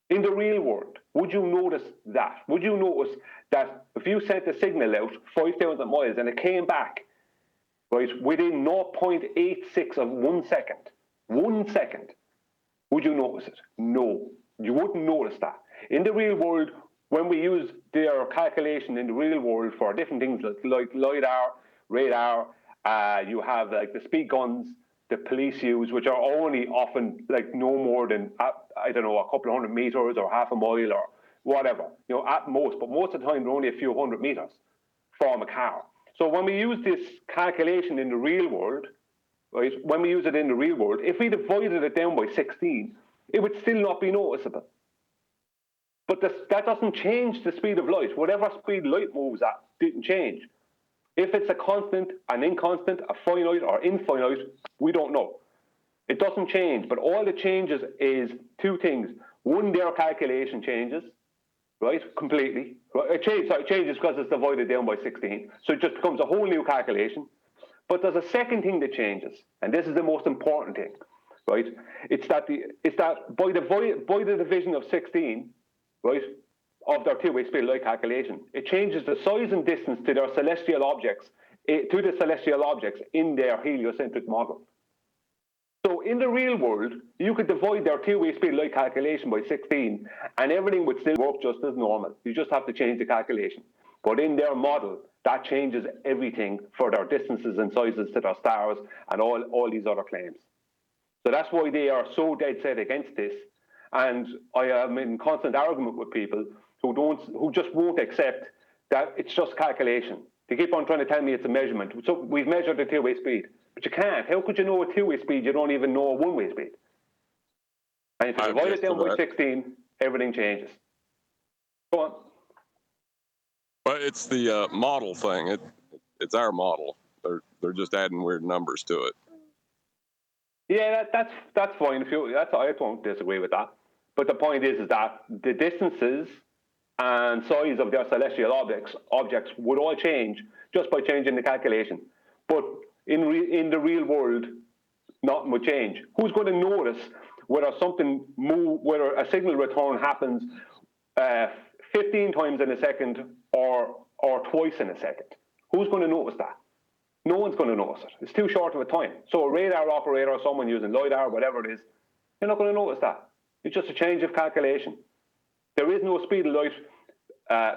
In the real world, would you notice that? Would you notice that if you sent a signal out 5,000 miles and it came back, right, within 0.86 of 1 second, would you notice it? No, you wouldn't notice that. In the real world, when we use their calculation in the real world for different things like LiDAR, radar, you have like the speed guns the police use, which are only often like no more than, I don't know, a couple of 100 meters or half a mile or whatever, you know, at most, but most of the time they're only a few hundred meters from a car. So when we use this calculation in the real world, right, if we divided it down by 16, it would still not be noticeable. But that doesn't change the speed of light. Whatever speed light moves at didn't change. If it's a constant, an inconstant, a finite or infinite, we don't know. It doesn't change, but all it changes is two things. One, their calculation changes, right, completely. It changes because it's divided down by 16. So it just becomes a whole new calculation. But there's a second thing that changes, and this is the most important thing, right? It's that by the division of 16, right, of their two-way speed of light calculation, it changes the size and distance to their celestial objects, in their heliocentric model. So in the real world, you could divide their two-way speed of light calculation by 16, and everything would still work just as normal. You just have to change the calculation. But in their model, that changes everything for their distances and sizes to their stars and all these other claims. So that's why they are so dead set against this. And I am in constant argument with people who just won't accept that it's just calculation. They keep on trying to tell me it's a measurement. So we've measured the two-way speed, but you can't. How could you know a two-way speed? You don't even know a one-way speed. And if you divide it down by 16, everything changes. Go on. But it's the model thing. It's our model. They're just adding weird numbers to it. Yeah, that's fine. I don't disagree with that. But the point is that the distances and size of their celestial objects would all change just by changing the calculation. But in the real world, nothing would change. Who's going to notice whether whether a signal return happens 15 times in a second or twice in a second? Who's going to notice that? No one's going to notice it. It's too short of a time. So a radar operator or someone using LiDAR, whatever it is, you're not going to notice that. It's just a change of calculation. There is no speed of light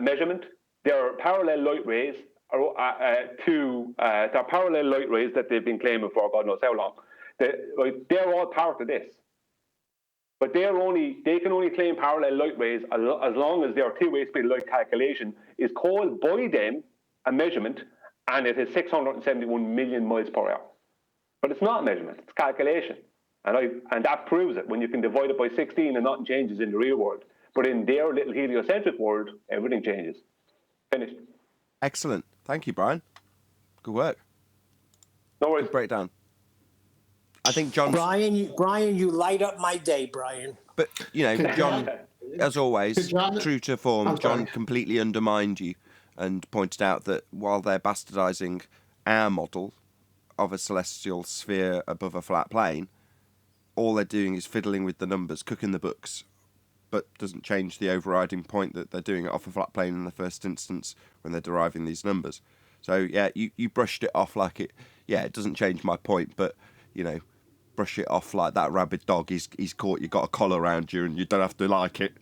measurement. There are parallel light rays they're parallel light rays that they've been claiming for God knows how long. They're all part of this. But they can only claim parallel light rays as long as their two-way speed of light calculation is called by them a measurement, and it is 671 million miles per hour. But it's not a measurement, it's calculation. And that proves it when you can divide it by 16 and nothing changes in the real world. But in their little heliocentric world, everything changes. Finished. Excellent. Thank you, Brian. Good work. No worries. Good breakdown. I think John. Brian, you light up my day, Brian. But, John, as always, true to form, John completely undermined you and pointed out that while they're bastardising our model of a celestial sphere above a flat plane, all they're doing is fiddling with the numbers, cooking the books, but doesn't change the overriding point that they're doing it off a flat plane in the first instance when they're deriving these numbers. So, yeah, you brushed it off like it doesn't change my point, but, brush it off like that rabid dog. He's caught you, got a collar around you, and you don't have to like it.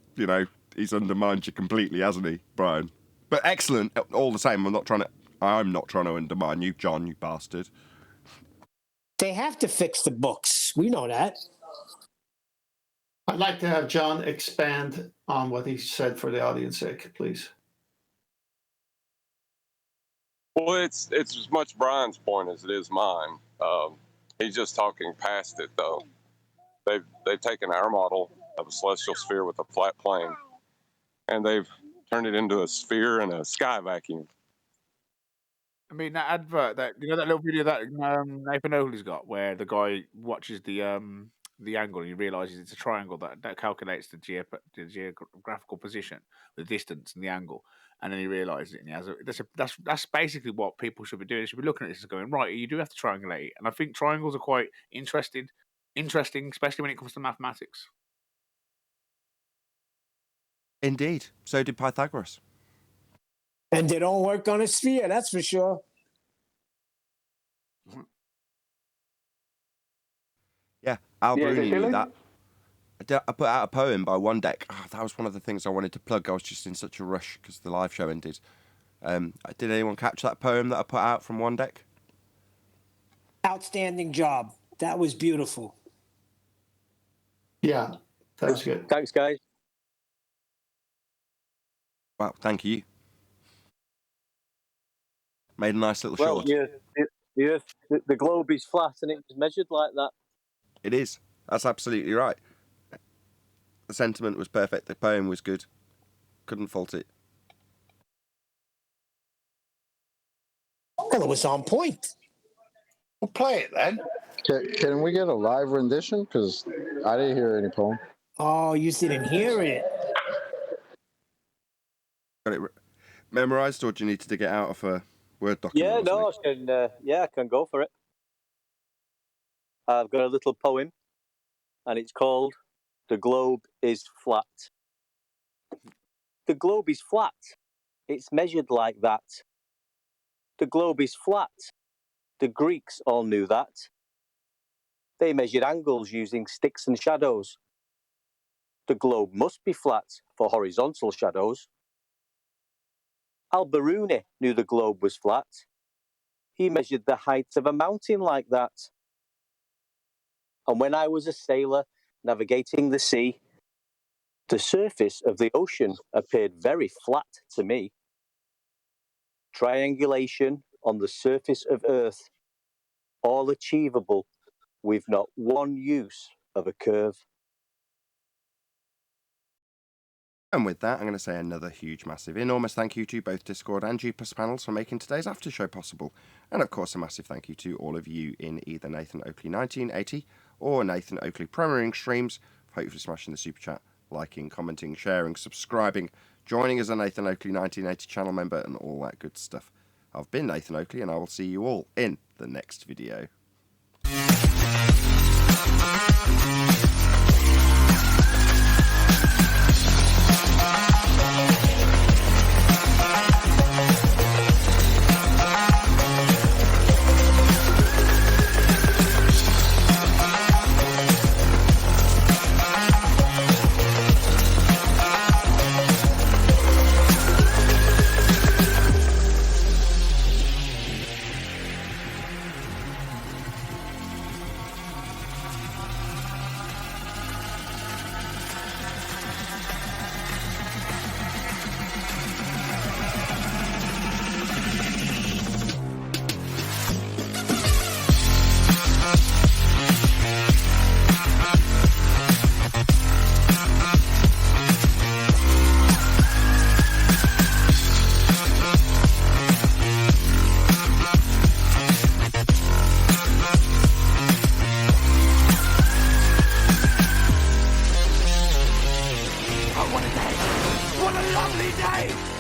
He's undermined you completely, hasn't he, Brian? But excellent. All the same, I'm not trying to undermine you, John, you bastard. They have to fix the books. We know that. I'd like to have John expand on what he said for the audience sake, please. Well, it's as much Brian's point as it is mine. He's just talking past it, though. They've taken our model of a celestial sphere with a flat plane, and they've turned it into a sphere and a sky vacuum. I mean, that advert, that little video that Nathan Oakley's got, where the guy watches the angle and he realizes it's a triangle that calculates the geographical position, the distance and the angle, and then he realizes it. And that's basically what people should be doing. They should be looking at this and going, right, you do have to triangulate, and I think triangles are quite interesting, especially when it comes to mathematics. Indeed, so did Pythagoras. And they don't work on a sphere, that's for sure. Yeah, Al Bruni knew that. I put out a poem by One Deck. Oh, that was one of the things I wanted to plug. I was just in such a rush because the live show ended. Did anyone catch that poem that I put out from One Deck? Outstanding job. That was beautiful. Yeah, that was good. Thanks, guys. Well, thank you. Made a nice little short. The globe is flat and it was measured like that. It is. That's absolutely right. The sentiment was perfect. The poem was good. couldn't fault it. Well, it was on point. We'll play it then. Can we get a live rendition? Because I didn't hear any poem. Oh, you didn't hear it. Got it memorized, or do you need to dig it out of a Word document? Yeah, no, I can go for it. I've got a little poem, and it's called "The Globe is Flat." The globe is flat. It's measured like that. The globe is flat. The Greeks all knew that. They measured angles using sticks and shadows. The globe must be flat for horizontal shadows. Al-Biruni knew the globe was flat. He measured the height of a mountain like that. And when I was a sailor navigating the sea, the surface of the ocean appeared very flat to me. Triangulation on the surface of Earth, all achievable with not one use of a curve. And with that, I'm going to say another huge, massive, enormous thank you to both Discord and G+ panels for making today's after show possible. And of course, a massive thank you to all of you in either Nathan Oakley 1980 or Nathan Oakley premiering streams, for hopefully smashing the super chat, liking, commenting, sharing, subscribing, joining as a Nathan Oakley 1980 channel member, and all that good stuff. I've been Nathan Oakley, and I will see you all in the next video. What a lovely day!